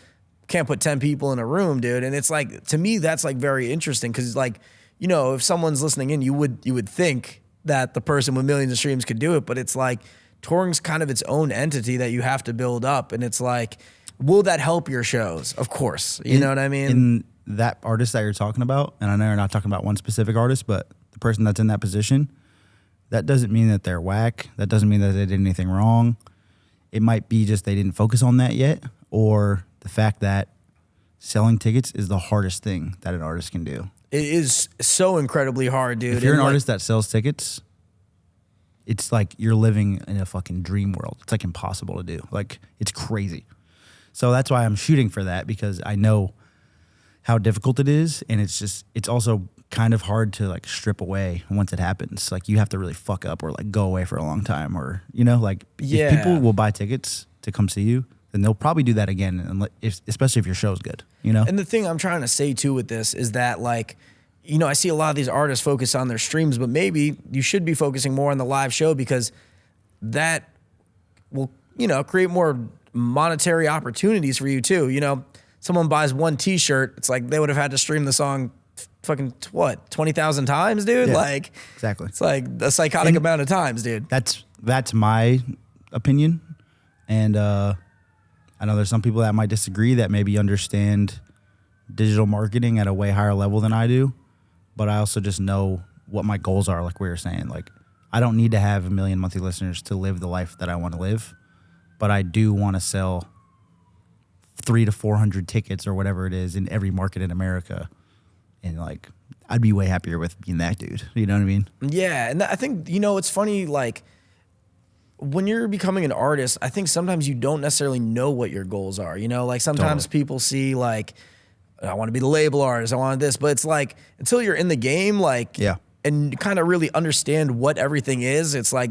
can't put 10 people in a room, dude. And it's like, to me, that's like very interesting because, like, you know, if someone's listening in, you would think that the person with millions of streams could do it, but it's like touring's kind of its own entity that you have to build up. And it's like, will that help your shows? Of course. You know what I mean? In that artist that you're talking about, and I know you're not talking about one specific artist, but the person that's in that position, that doesn't mean that they're whack. That doesn't mean that they did anything wrong. It might be just they didn't focus on that yet, or the fact that selling tickets is the hardest thing that an artist can do. It is so incredibly hard, dude. If you're an artist that sells tickets, it's like you're living in a fucking dream world. It's like impossible to do. Like, it's crazy. So that's why I'm shooting for that, because I know how difficult it is, and it's also kind of hard to like strip away once it happens. Like, you have to really fuck up or like go away for a long time, or, you know, like if people will buy tickets to come see you, then they'll probably do that again, especially if your show's good, you know? And the thing I'm trying to say, too, with this is that, like, you know, I see a lot of these artists focus on their streams, but maybe you should be focusing more on the live show, because that will, you know, create more monetary opportunities for you, too. You know, someone buys one T-shirt, it's like they would have had to stream the song fucking, 20,000 times, dude? Yeah, like, exactly. It's like a psychotic amount of times, dude. That's my opinion. And I know there's some people that might disagree that maybe understand digital marketing at a way higher level than I do, but I also just know what my goals are, like we were saying. Like, I don't need to have 1 million monthly listeners to live the life that I want to live, but I do want to sell 300 to 400 tickets or whatever it is in every market in America. And like, I'd be way happier with being that dude. You know what I mean? Yeah. And I think, you know, it's funny, like, when you're becoming an artist, I think sometimes you don't necessarily know what your goals are. You know, like sometimes people see like, I want to be the label artist, I want this, but it's like, until you're in the game, like, and kind of really understand what everything is, it's like,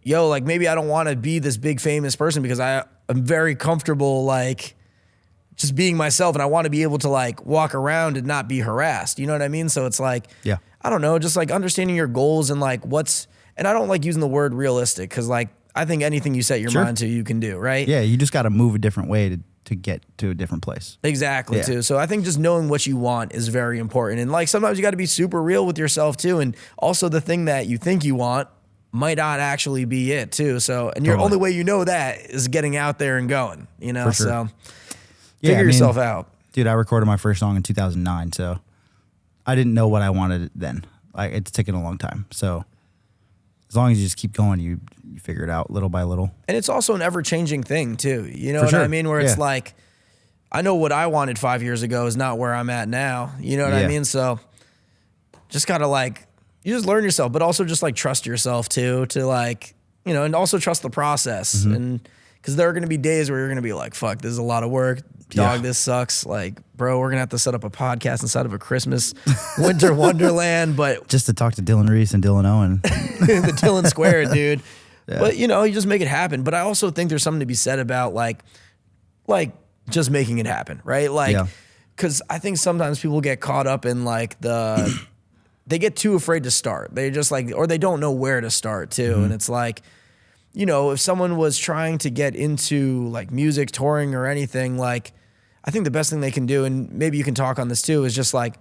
yo, like maybe I don't want to be this big famous person because I'm very comfortable, like, just being myself, and I want to be able to like walk around and not be harassed. You know what I mean? So it's like, I don't know, just like understanding your goals and like and I don't like using the word realistic, because like I think anything you set your mind to, you can do, right? Yeah, you just got to move a different way to get to a different place. Exactly, too. So I think just knowing what you want is very important. And like sometimes you got to be super real with yourself too. And also the thing that you think you want might not actually be it too. So, and your only way you know that is getting out there and going, you know? So figure yourself out. Dude, I recorded my first song in 2009, so I didn't know what I wanted then. Like, it's taken a long time. So as long as you just keep going, you figure it out little by little. And it's also an ever-changing thing, too. You know what I mean? Where it's like, I know what I wanted 5 years ago is not where I'm at now. You know what I mean? So just got to, like, you just learn yourself, but also just, like, trust yourself, too, to, like, you know, and also trust the process. And because there are going to be days where you're going to be like, fuck, this is a lot of work. Dog, this sucks. Like, bro, we're going to have to set up a podcast inside of a Christmas winter wonderland. But just to talk to Dylan Reese and Dylan Owen. the Dylan Square, dude. Yeah. But, you know, you just make it happen. But I also think there's something to be said about like just making it happen, right? Like, because I think sometimes people get caught up in like they get too afraid to start. They just like, or they don't know where to start too. And it's like, you know, if someone was trying to get into like music, touring or anything, like I think the best thing they can do, and maybe you can talk on this too, is just like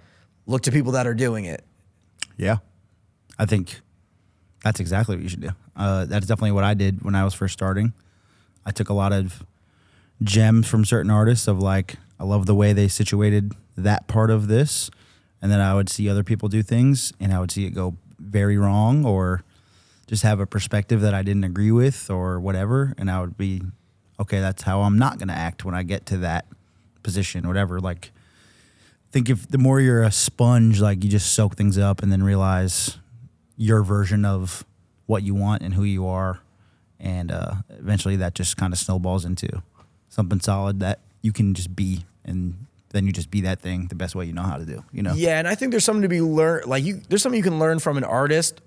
look to people that are doing it. Yeah. I think that's exactly what you should do. That's definitely what I did when I was first starting. I took a lot of gems from certain artists of like, I love the way they situated that part of this. And then I would see other people do things and I would see it go very wrong or just have a perspective that I didn't agree with or whatever. And I would be, okay, that's how I'm not going to act when I get to that position, whatever. Like, think if the more you're a sponge, like you just soak things up and then realize your version of what you want and who you are. And eventually that just kind of snowballs into something solid that you can just be, and then you just be that thing the best way you know how to do, you know? Yeah, and I think there's something to be learned. Like, there's something you can learn from an artist,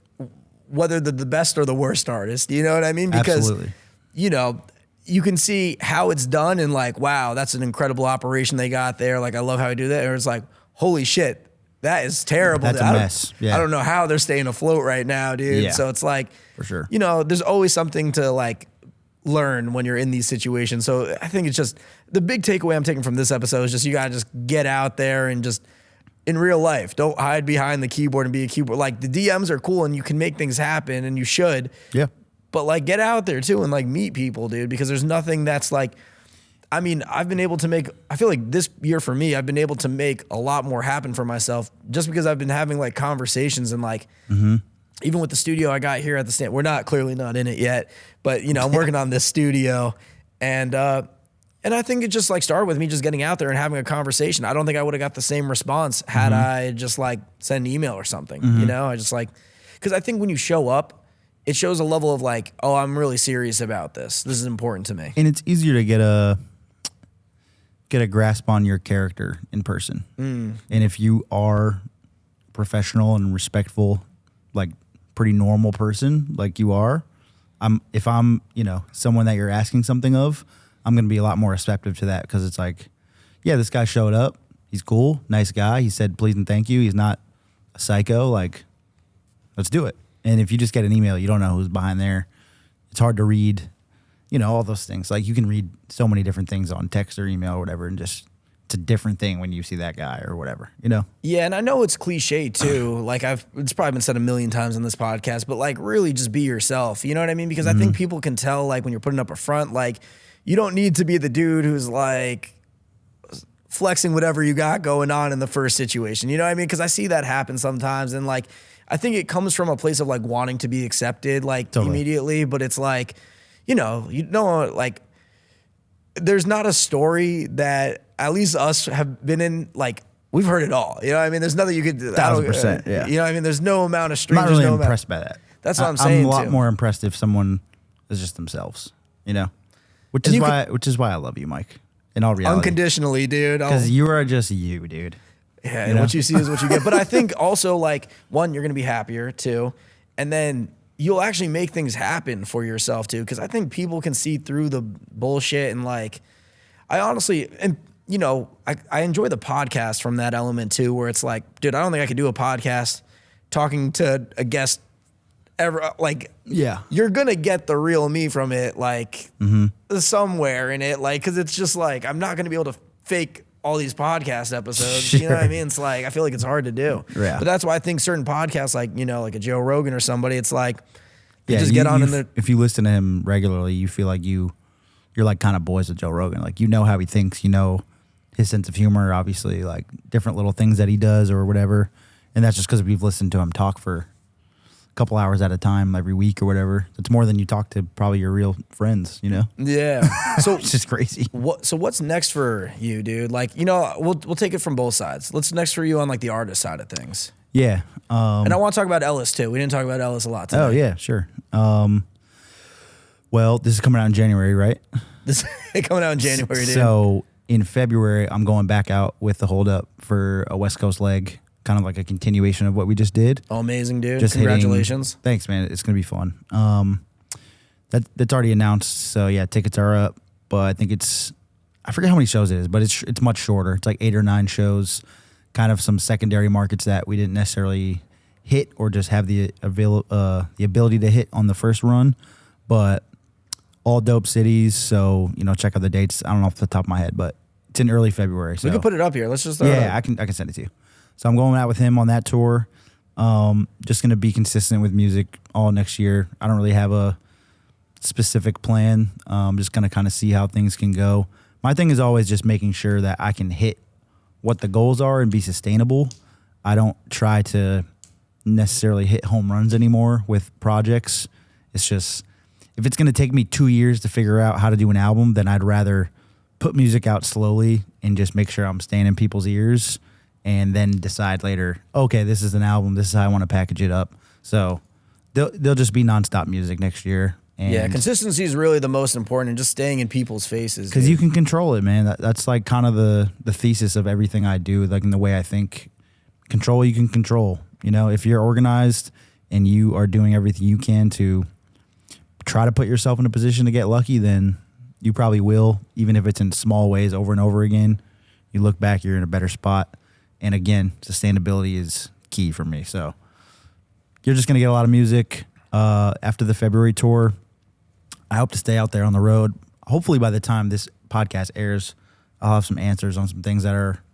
whether they're the best or the worst artist. You know what I mean? Because, absolutely. You know, you can see how it's done and like, wow, that's an incredible operation they got there. Like, I love how I do that. Or it's like, holy shit, that is terrible. That's a mess. Yeah. I don't know how they're staying afloat right now, dude. Yeah. So it's like, for sure. You know, there's always something to like learn when you're in these situations. So I think it's just the big takeaway I'm taking from this episode is just you gotta just get out there and just in real life, don't hide behind the keyboard and be a keyboard. Like the DMs are cool and you can make things happen and you should. Yeah. But like get out there too and like meet people, dude, because there's nothing that's like, I mean, I've been able to make, I feel like this year for me, I've been able to make a lot more happen for myself just because I've been having like conversations and like, even with the studio I got here at the stand, we're clearly not in it yet, but you know, I'm working on this studio and I think it just like started with me just getting out there and having a conversation. I don't think I would have got the same response had I just like sent an email or something, you know? I just like, cause I think when you show up, it shows a level of like, oh, I'm really serious about this. This is important to me. And it's easier to get a grasp on your character in person. And if you are professional and respectful, like pretty normal person like you are, if I'm, you know, someone that you're asking something of, I'm going to be a lot more receptive to that because it's like, yeah, this guy showed up. He's cool. Nice guy. He said please and thank you. He's not a psycho. Like, let's do it. And if you just get an email, you don't know who's behind there. It's hard to read, you know, all those things. Like you can read so many different things on text or email or whatever and just it's a different thing when you see that guy or whatever, you know? Yeah, and I know it's cliche too. Like it's probably been said a million times on this podcast, but like really just be yourself. You know what I mean? Because I think people can tell like when you're putting up a front, like you don't need to be the dude who's like flexing whatever you got going on in the first situation. You know what I mean? Because I see that happen sometimes. And like, I think it comes from a place of like wanting to be accepted like immediately, but it's like, you know, like there's not a story that at least us have been in, like, we've heard it all. You know what I mean? There's nothing you could do. 1,000%, yeah. You know what I mean? There's no amount of streams. I'm not really impressed by that. That's what I'm saying. I'm a lot more impressed if someone is just themselves, you know? Which is why I love you, Mike. In all reality. Unconditionally, dude. Because you are just you, dude. Yeah, and what you see is what you get. But I think also, like, one, you're going to be happier, too. And then you'll actually make things happen for yourself, too. Because I think people can see through the bullshit and, like, I honestly... and you know, I enjoy the podcast from that element too, where it's like, dude, I don't think I could do a podcast talking to a guest ever. Like, yeah, you're gonna get the real me from it, like somewhere in it, like, because it's just like I'm not gonna be able to fake all these podcast episodes. Sure. You know what I mean? It's like I feel like it's hard to do. Yeah. But that's why I think certain podcasts, like you know, like a Joe Rogan or somebody, it's like you just get on in the. If you listen to him regularly, you feel like you're like kind of boys with Joe Rogan. Like you know how he thinks, you know. His sense of humor, obviously, like different little things that he does or whatever. And that's just because we've listened to him talk for a couple hours at a time every week or whatever. It's more than you talk to probably your real friends, you know? Yeah. So it's just crazy. So what's next for you, dude? Like, you know, we'll take it from both sides. What's next for you on like the artist side of things? Yeah. And I want to talk about Ellis too. We didn't talk about Ellis a lot today. Oh yeah, sure. Well, this is coming out in January, right? This coming out in January, dude. So in February, I'm going back out with the Hold Up for a West Coast leg, kind of like a continuation of what we just did. Oh, amazing, dude. Just Congratulations. Thanks, man. It's going to be fun. That's already announced. So yeah, tickets are up, but I think I forget how many shows it is, but it's much shorter. It's like 8 or 9 shows, kind of some secondary markets that we didn't necessarily hit or just have the ability to hit on the first run, but all dope cities. So, check out the dates. I don't know off the top of my head, but it's in early February. So we can put it up here. Let's just throw it up. I can send it to you. So I'm going out with him on that tour. Just going to be consistent with music all next year. I don't really have a specific plan. Just going to kind of see how things can go. My thing is always just making sure that I can hit what the goals are and be sustainable. I don't try to necessarily hit home runs anymore with projects. It's just, if it's going to take me 2 years to figure out how to do an album, then I'd rather put music out slowly and just make sure I'm staying in people's ears and then decide later, okay, this is an album. This is how I want to package it up. So they'll just be nonstop music next year. And yeah, consistency is really the most important, and just staying in people's faces. Because you can control it, man. That's like kind of the thesis of everything I do, like in the way I think. Control what you can control. If you're organized and you are doing everything you can to try to put yourself in a position to get lucky, then you probably will, even if it's in small ways over and over again. You look back, you're in a better spot. And again, sustainability is key for me. So you're just going to get a lot of music after the February tour. I hope to stay out there on the road. Hopefully by the time this podcast airs, I'll have some answers on some things that are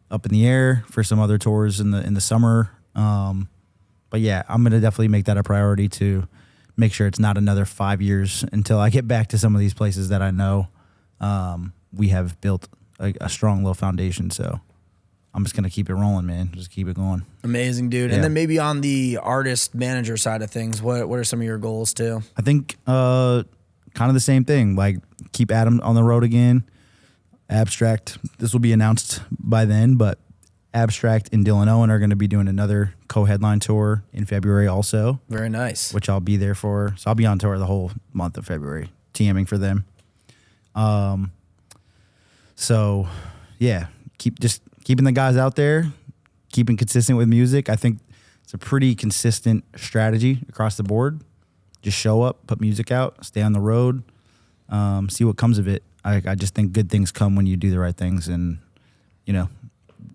up in the air for some other tours in the summer. But yeah, I'm going to definitely make that a priority to make sure it's not another 5 years until I get back to some of these places that I know we have built a strong little foundation. So I'm just going to keep it rolling, man. Just keep it going. Amazing, dude. Yeah. And then maybe on the artist manager side of things, what are some of your goals too? I think kind of the same thing. Like keep Adam on the road again. Abstract, this will be announced by then, but Abstract and Dylan Owen are going to be doing another co-headline tour in February also. Very nice. Which I'll be there for. So I'll be on tour the whole month of February, TMing for them. So yeah, keeping the guys out there, keeping consistent with music. I think it's a pretty consistent strategy across the board. Just show up, put music out, stay on the road, see what comes of it. I just think good things come when you do the right things, and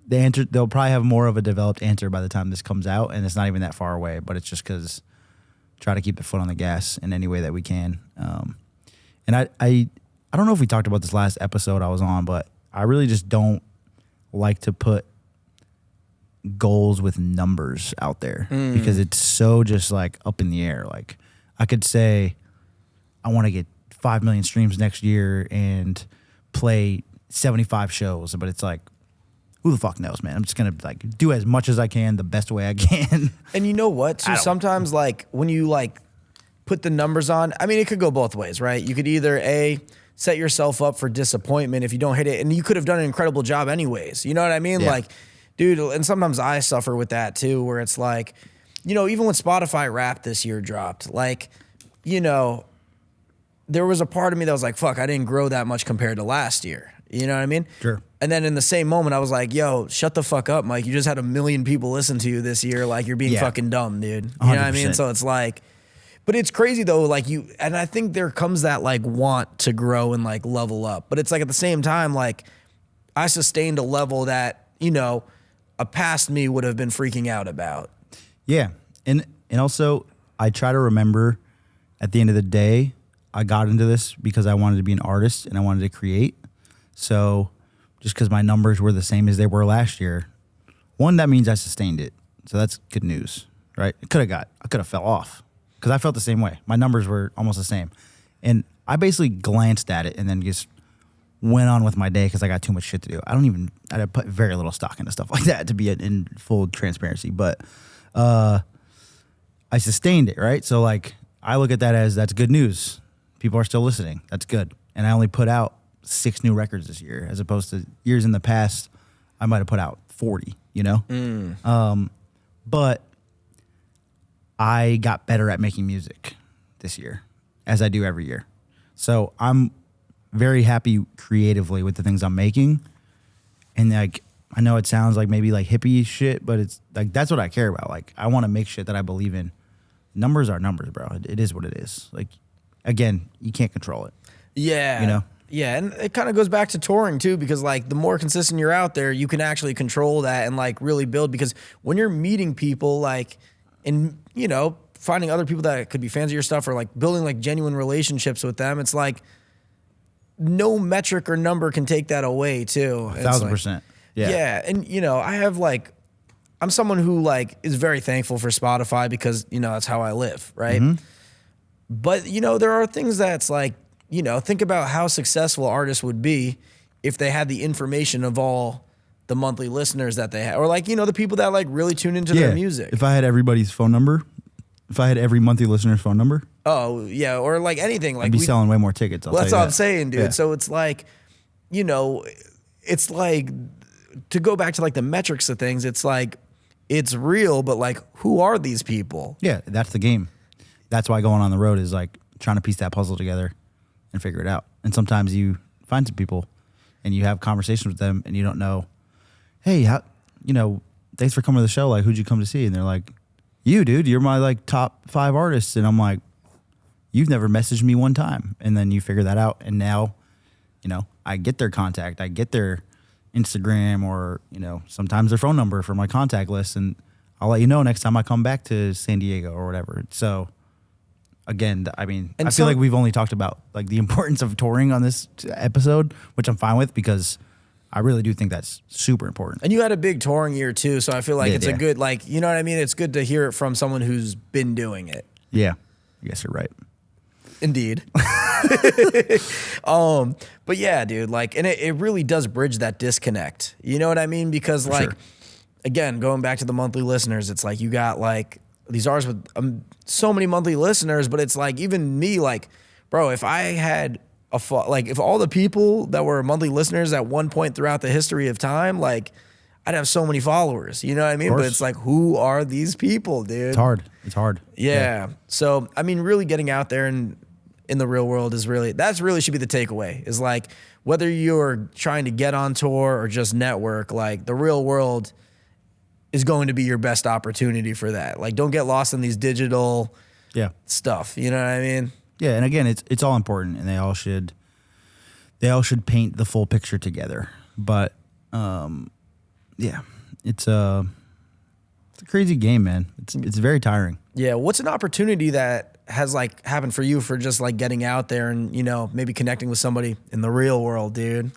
the answer, they'll probably have more of a developed answer by the time this comes out, and it's not even that far away. But it's just because try to keep the foot on the gas in any way that we can. And I don't know if we talked about this last episode I was on, but I really just don't like to put goals with numbers out there because it's so just like up in the air. Like I could say I want to get 5 million streams next year and play 75 shows, but it's like, who the fuck knows, man? I'm just gonna like do as much as I can the best way I can. And you know what? So sometimes like when you like put the numbers on, I mean, it could go both ways, right? You could either set yourself up for disappointment if you don't hit it, and you could have done an incredible job anyways. You know what I mean? Yeah. Like, dude, and sometimes I suffer with that too, where it's like, even when Spotify Wrapped this year dropped, like, there was a part of me that was like, fuck, I didn't grow that much compared to last year. You know what I mean? Sure. And then in the same moment, I was like, yo, shut the fuck up, Mike. You just had 1 million people listen to you this year. Like, you're being fucking dumb, dude. You know what I mean? So it's like, but it's crazy though, like and I think there comes that like want to grow and like level up. But it's like at the same time, like I sustained a level that, a past me would have been freaking out about. Yeah. And also I try to remember at the end of the day, I got into this because I wanted to be an artist and I wanted to create. So just because my numbers were the same as they were last year, one, that means I sustained it. So that's good news, right? I could have fell off because I felt the same way. My numbers were almost the same. And I basically glanced at it and then just went on with my day because I got too much shit to do. I put very little stock into stuff like that, to be in full transparency. But I sustained it, right? So like I look at that as that's good news. People are still listening. That's good. And I only put out 6 new records this year, as opposed to years in the past, I might have put out 40, But I got better at making music this year. as I do every year. So I'm very happy creatively with the things I'm making. And like, I know it sounds like maybe like hippie shit, but it's like, that's what I care about. Like, I want to make shit that I believe in. Numbers are numbers, bro. It is what it is. Like, again, you can't control it. Yeah. You know? Yeah, and it kind of goes back to touring too, because like the more consistent you're out there, you can actually control that and like really build. Because when you're meeting people, like, and you know, finding other people that could be fans of your stuff or like building like genuine relationships with them, it's like no metric or number can take that away too. 1,000%. Yeah. Yeah, and you know, I'm someone who like is very thankful for Spotify because you know that's how I live, right? Mm-hmm. But you know, there are things that's like, you know, think about how successful artists would be if they had the information of all the monthly listeners that they have, or like, you know, the people that like really tune into their music. If I had everybody's phone number, if I had every monthly listener's phone number, oh yeah, or like anything, like I'd be selling way more tickets. Well, that's all I'm saying, dude. Yeah. So it's like, you know, it's like to go back to like the metrics of things. It's like it's real, but like, who are these people? Yeah, that's the game. That's why going on the road is like trying to piece that puzzle together and figure it out. And sometimes you find some people and you have conversations with them and you don't know, hey, how, you know, thanks for coming to the show. Like, who'd you come to see? And they're like, you, dude, you're my like top 5 artists. And I'm like, you've never messaged me one time. And then you figure that out. And now, you know, I get their contact, I get their Instagram or, you know, sometimes their phone number for my contact list. And I'll let you know next time I come back to San Diego or whatever. So again, I mean, I feel like we've only talked about like the importance of touring on this episode, which I'm fine with because I really do think that's super important. And you had a big touring year too, so I feel like it's a good, like, you know what I mean? It's good to hear it from someone who's been doing it. Yeah, I guess you're right. Indeed. But yeah, dude, like, and it really does bridge that disconnect. You know what I mean? Because like, again, going back to the monthly listeners, it's like you got like these artists with so many monthly listeners, but it's like even me, like, bro, if I had like if all the people that were monthly listeners at one point throughout the history of time, like I'd have so many followers, you know what I mean? But it's like, who are these people, dude? It's hard. Yeah. So, I mean, really getting out there and in the real world is really, that's really should be the takeaway, is like whether you're trying to get on tour or just network, like the real world is going to be your best opportunity for that. Like, don't get lost in these digital stuff. You know what I mean? Yeah, and again, it's all important, and they all should paint the full picture together. But yeah, it's a crazy game, man. It's very tiring. Yeah, what's an opportunity that has like happened for you for just like getting out there and, you know, maybe connecting with somebody in the real world, dude?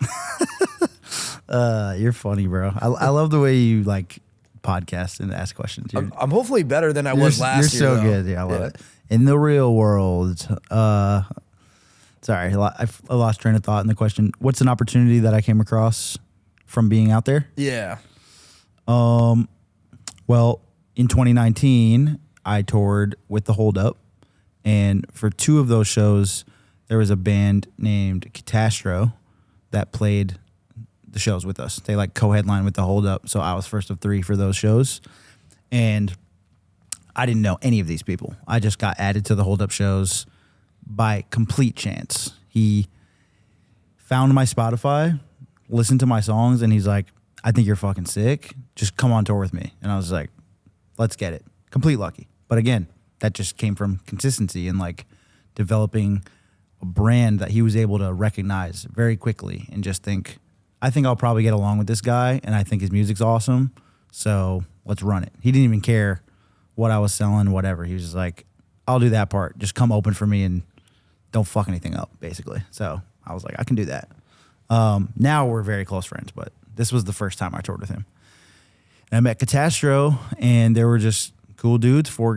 You're funny, bro. I love the way you like podcast and ask questions. I'm hopefully better than I was last year. You're so though. good. Yeah, I love it. In the real world, sorry, I lost train of thought in the question. What's an opportunity that I came across from being out there? Yeah. Well, in 2019, I toured with the Hold Up, and for 2 of those shows, there was a band named Catastro that played the shows with us. They like co-headline with the Hold Up, so I was first of 3 for those shows, and I didn't know any of these people. I just got added to the Hold Up shows by complete chance. He found my Spotify, listened to my songs, and he's like, I think you're fucking sick. Just come on tour with me. And I was like, let's get it. Complete lucky. But again, that just came from consistency and like developing a brand that he was able to recognize very quickly and just think, I think I'll probably get along with this guy, and I think his music's awesome, so let's run it. He didn't even care what I was selling, whatever. He was just like, I'll do that part. Just come open for me and don't fuck anything up, basically. So I was like, I can do that. Now we're very close friends, but this was the first time I toured with him. And I met Catastro, and they were just cool dudes, 4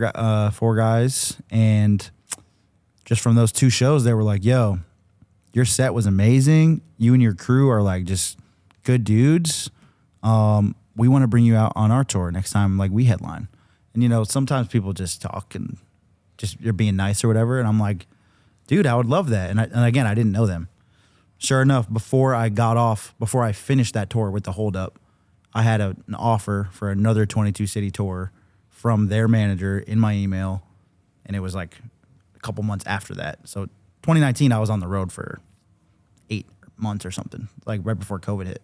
guys. And just from those 2 shows, they were like, yo, your set was amazing. You and your crew are like just good dudes. We want to bring you out on our tour next time, like we headline. And, you know, sometimes people just talk and just you're being nice or whatever. And I'm like, dude, I would love that. And again, I didn't know them. Sure enough, before I finished that tour with the Hold Up, I had an offer for another 22 city tour from their manager in my email. And it was like couple months after that. So 2019, I was on the road for 8 months or something, like right before COVID hit.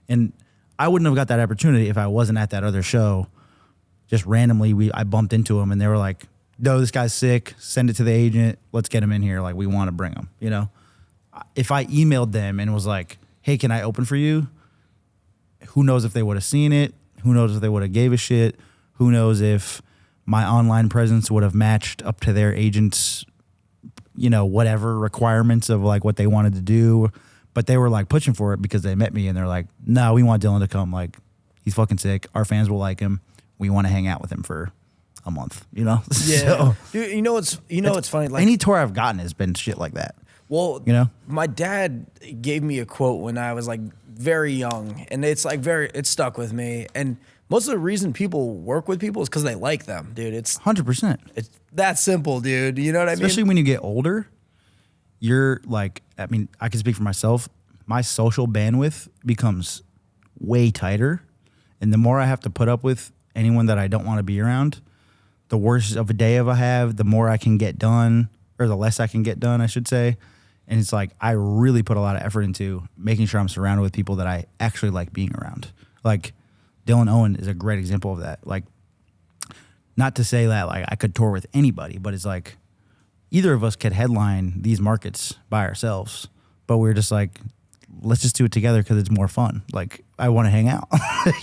And I wouldn't have got that opportunity if I wasn't at that other show. Just randomly, I bumped into them, and they were like, no, this guy's sick. Send it to the agent. Let's get him in here. Like, we want to bring him, you know? If I emailed them and was like, hey, can I open for you? Who knows if they would have seen it? Who knows if they would have gave a shit? Who knows if my online presence would have matched up to their agent's, you know, whatever requirements of like what they wanted to do. But they were like pushing for it because they met me and they're like, no, we want Dylan to come. Like, he's fucking sick. Our fans will like him. We want to hang out with him for a month, you know? Yeah. So, Dude, it's funny. Like, any tour I've gotten has been shit like that. well, you know, my dad gave me a quote when I was like very young, and it's like it stuck with me. And most of the reason people work with people is because they like them, dude. It's 100%. It's that simple, dude. You know what I mean? Especially when you get older, you're like, I mean, I can speak for myself. My social bandwidth becomes way tighter. And the more I have to put up with anyone that I don't want to be around, the worse of a day I have, the more I can get done, or the less I can get done, I should say. And it's like, I really put a lot of effort into making sure I'm surrounded with people that I actually like being around. Like, Dylan Owen is a great example of that. Like, not to say that like I could tour with anybody, but it's like either of us could headline these markets by ourselves, but we're just like, let's just do it together because it's more fun. Like, I want to hang out.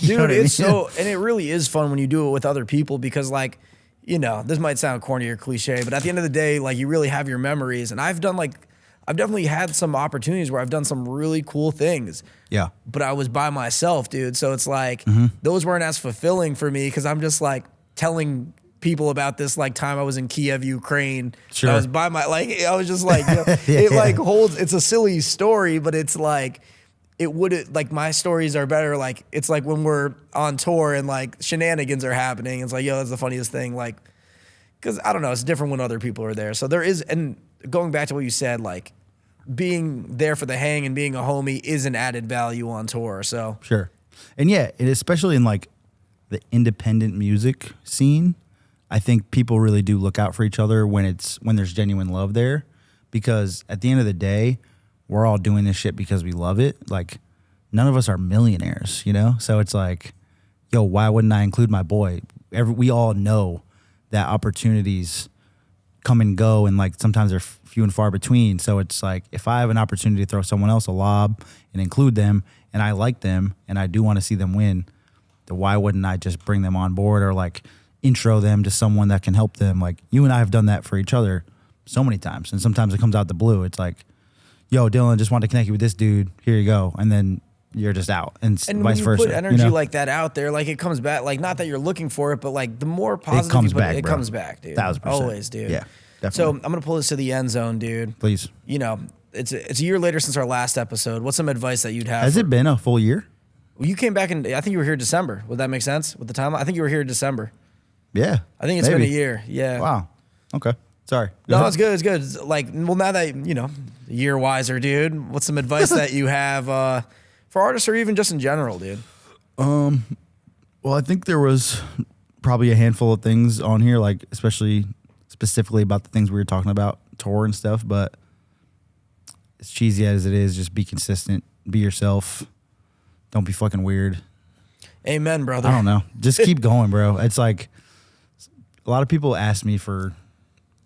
Dude, it's so, and it really is fun when you do it with other people because, like, you know, this might sound corny or cliche, but at the end of the day, like, you really have your memories. And I've definitely had some opportunities where I've done some really cool things. Yeah. But I was by myself, dude. So it's like, those weren't as fulfilling for me because I'm just like telling people about this like time I was in Kiev, Ukraine. Sure. I was by my, like, I was just like, you know, it like holds, it's a silly story, but it's like, it would, like, my stories are better. Like, it's like when we're on tour and like shenanigans are happening. It's like, yo, that's the funniest thing. Like, cause I don't know, it's different when other people are there. So there is, and going back to what you said, like being there for the hang and being a homie is an added value on tour. So Sure. And yeah, and especially in like the independent music scene, I think people really do look out for each other when there's genuine love there, because at the end of the day, we're all doing this shit because we love it. Like, none of us are millionaires, you know? So it's like, yo, why wouldn't I include my boy? We all know that opportunities come and go, and like sometimes they're few and far between. So it's like, if I have an opportunity to throw someone else a lob and include them, and I like them and I do want to see them win, then why wouldn't I just bring them on board or like intro them to someone that can help them? Like, you and I have done that for each other so many times, and sometimes it comes out the blue. It's like, yo, Dylan, just want to connect you with this dude. Here you go. And then you're just out, and vice when you versa. put energy you know? like that out there, like, it comes back. Like, not that you're looking for it, but like the more positive it comes you put back, it bro. comes back, dude. 1,000%. Always, dude. Yeah, definitely. So I'm gonna pull this to the end zone, dude. Please. You know, it's a year later since our last episode. What's some advice that you'd have? Has it been a full year? Well, you came back in, I think you were here December. Would that make sense with the timeline? I think you were here in December. Yeah. I think it's been a year. Yeah. Wow. Okay. Sorry. No, it's good. It's good. It's like, well, now that, you know, a year wiser, dude, what's some advice that you have for artists or even just in general, dude? Well, I think there was probably a handful of things on here, like specifically about the things we were talking about, tour and stuff, but as cheesy as it is, just be consistent, be yourself, don't be fucking weird. Amen, brother. I don't know. Just keep going, bro. It's like a lot of people ask me for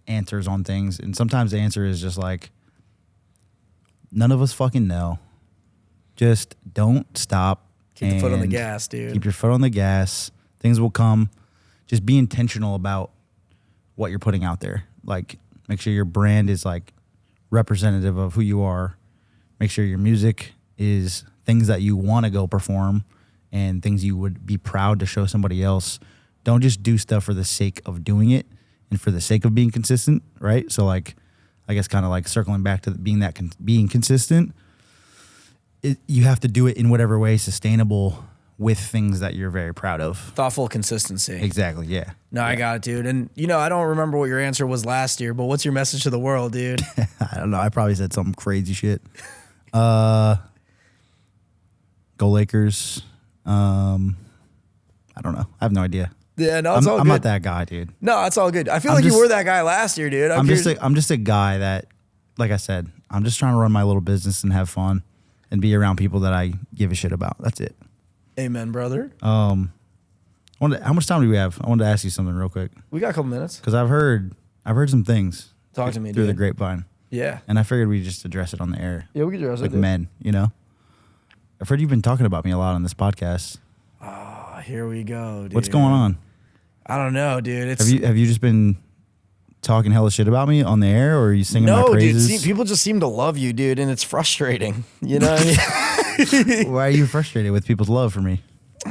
answers on things, and sometimes the answer is just like, none of us fucking know. Just don't stop. Keep the foot on the gas, dude. Keep your foot on the gas. Things will come. Just be intentional about what you're putting out there. Like, make sure your brand is like representative of who you are. Make sure your music is things that you want to go perform and things you would be proud to show somebody else. Don't just do stuff for the sake of doing it and for the sake of being consistent, right? So like, I guess kind of like circling back to being consistent, you have to do it in whatever way is sustainable with things that you're very proud of. Thoughtful consistency. Exactly, yeah. No, yeah. I got it, dude. And, you know, I don't remember what your answer was last year, but what's your message to the world, dude? I don't know. I probably said something crazy shit. Go Lakers. I don't know. I have no idea. Yeah, no, it's all good. I'm not that guy, dude. No, it's all good. I feel like you were that guy last year, dude. I'm just a guy that, like I said, I'm just trying to run my little business and have fun and be around people that I give a shit about. That's it. Amen, brother. How much time do we have? I wanted to ask you something real quick. We got a couple minutes. Because I've heard some things. Talk to me, through dude. the grapevine. Yeah. And I figured we'd just address it on the air. Yeah, we could address it. Like men, you know? I've heard you've been talking about me a lot on this podcast. Oh, here we go, dude. What's going on? I don't know, dude. Have you just been talking hella shit about me on the air, or are you singing my praises? No, dude. People just seem to love you, dude, and it's frustrating. You know what I mean? Why are you frustrated with people's love for me?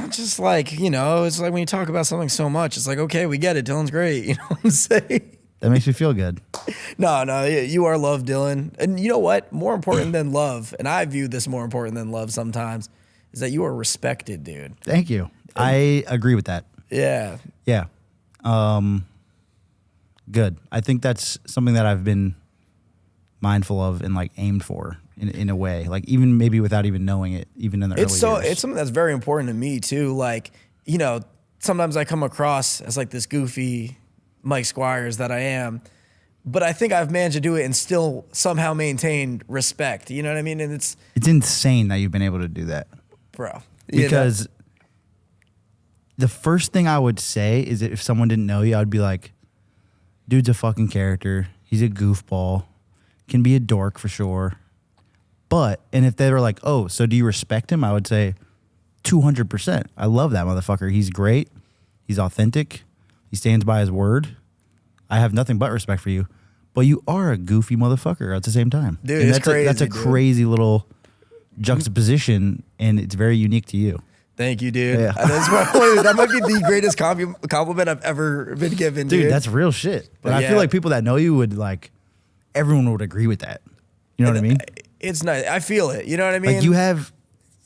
Just like, you know, it's like when you talk about something so much, it's like, okay, we get it. Dylan's great. You know what I'm saying? That makes me feel good. No, you are loved, Dylan. And you know what? More important than love, and I view this more important than love sometimes, is that you are respected, dude. Thank you. I agree with that. Yeah. Yeah. Good. I think that's something that I've been mindful of and like aimed for in a way, like even maybe without even knowing it, even in the early years. It's something that's very important to me too. Like, you know, sometimes I come across as like this goofy Mike Squires that I am, but I think I've managed to do it and still somehow maintain respect. You know what I mean? And it's insane that you've been able to do that, bro. Because the first thing I would say is that if someone didn't know you, I'd be like, dude's a fucking character. He's a goofball. Can be a dork for sure. And if they were like, oh, so do you respect him? I would say 200%. I love that motherfucker. He's great. He's authentic. He stands by his word. I have nothing but respect for you. But you are a goofy motherfucker at the same time. Dude, and it's that's crazy. That's a crazy little juxtaposition, and it's very unique to you. Thank you, dude. Yeah. That might be the greatest compliment I've ever been given, dude. Dude, that's real shit. But I feel like people that know you would like, everyone would agree with that. You know what I mean? It's nice. I feel it. You know what I mean? Like you have,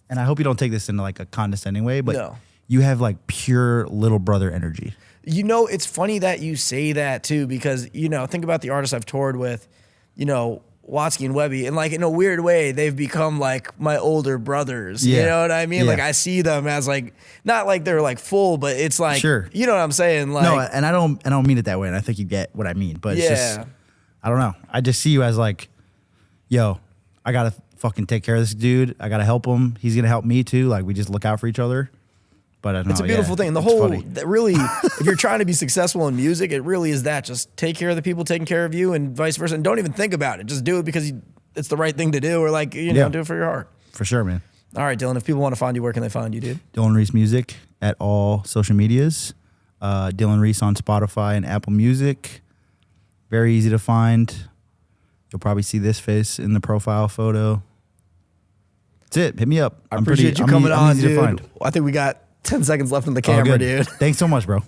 and I hope you don't take this into like a condescending way, but No. you have like pure little brother energy. You know, it's funny that you say that too, because, you know, think about the artists I've toured with, you know, Watsky and Webby, and like in a weird way, they've become like my older brothers. Yeah. You know what I mean? Yeah. Like I see them as like, not like they're like full, but it's like, Sure. You know what I'm saying? Like, No, and I don't mean it that way, and I think you get what I mean. But it's just, I don't know. I just see you as like, yo, I gotta fucking take care of this dude. I gotta help him. He's gonna help me too. Like we just look out for each other. But I don't know. it's a beautiful thing. And the whole, that really, if you're trying to be successful in music, it really is that. Just take care of the people taking care of you and vice versa. And don't even think about it. Just do it because it's the right thing to do, or like, you know, do it for your heart. For sure, man. All right, Dylan, if people want to find you, where can they find you, dude? Dylan Reese Music at all social medias. Dylan Reese on Spotify and Apple Music. Very easy to find. You'll probably see this face in the profile photo. That's it. Hit me up. I appreciate you coming on, dude. I think we got 10 seconds left on the camera, dude. Thanks so much, bro.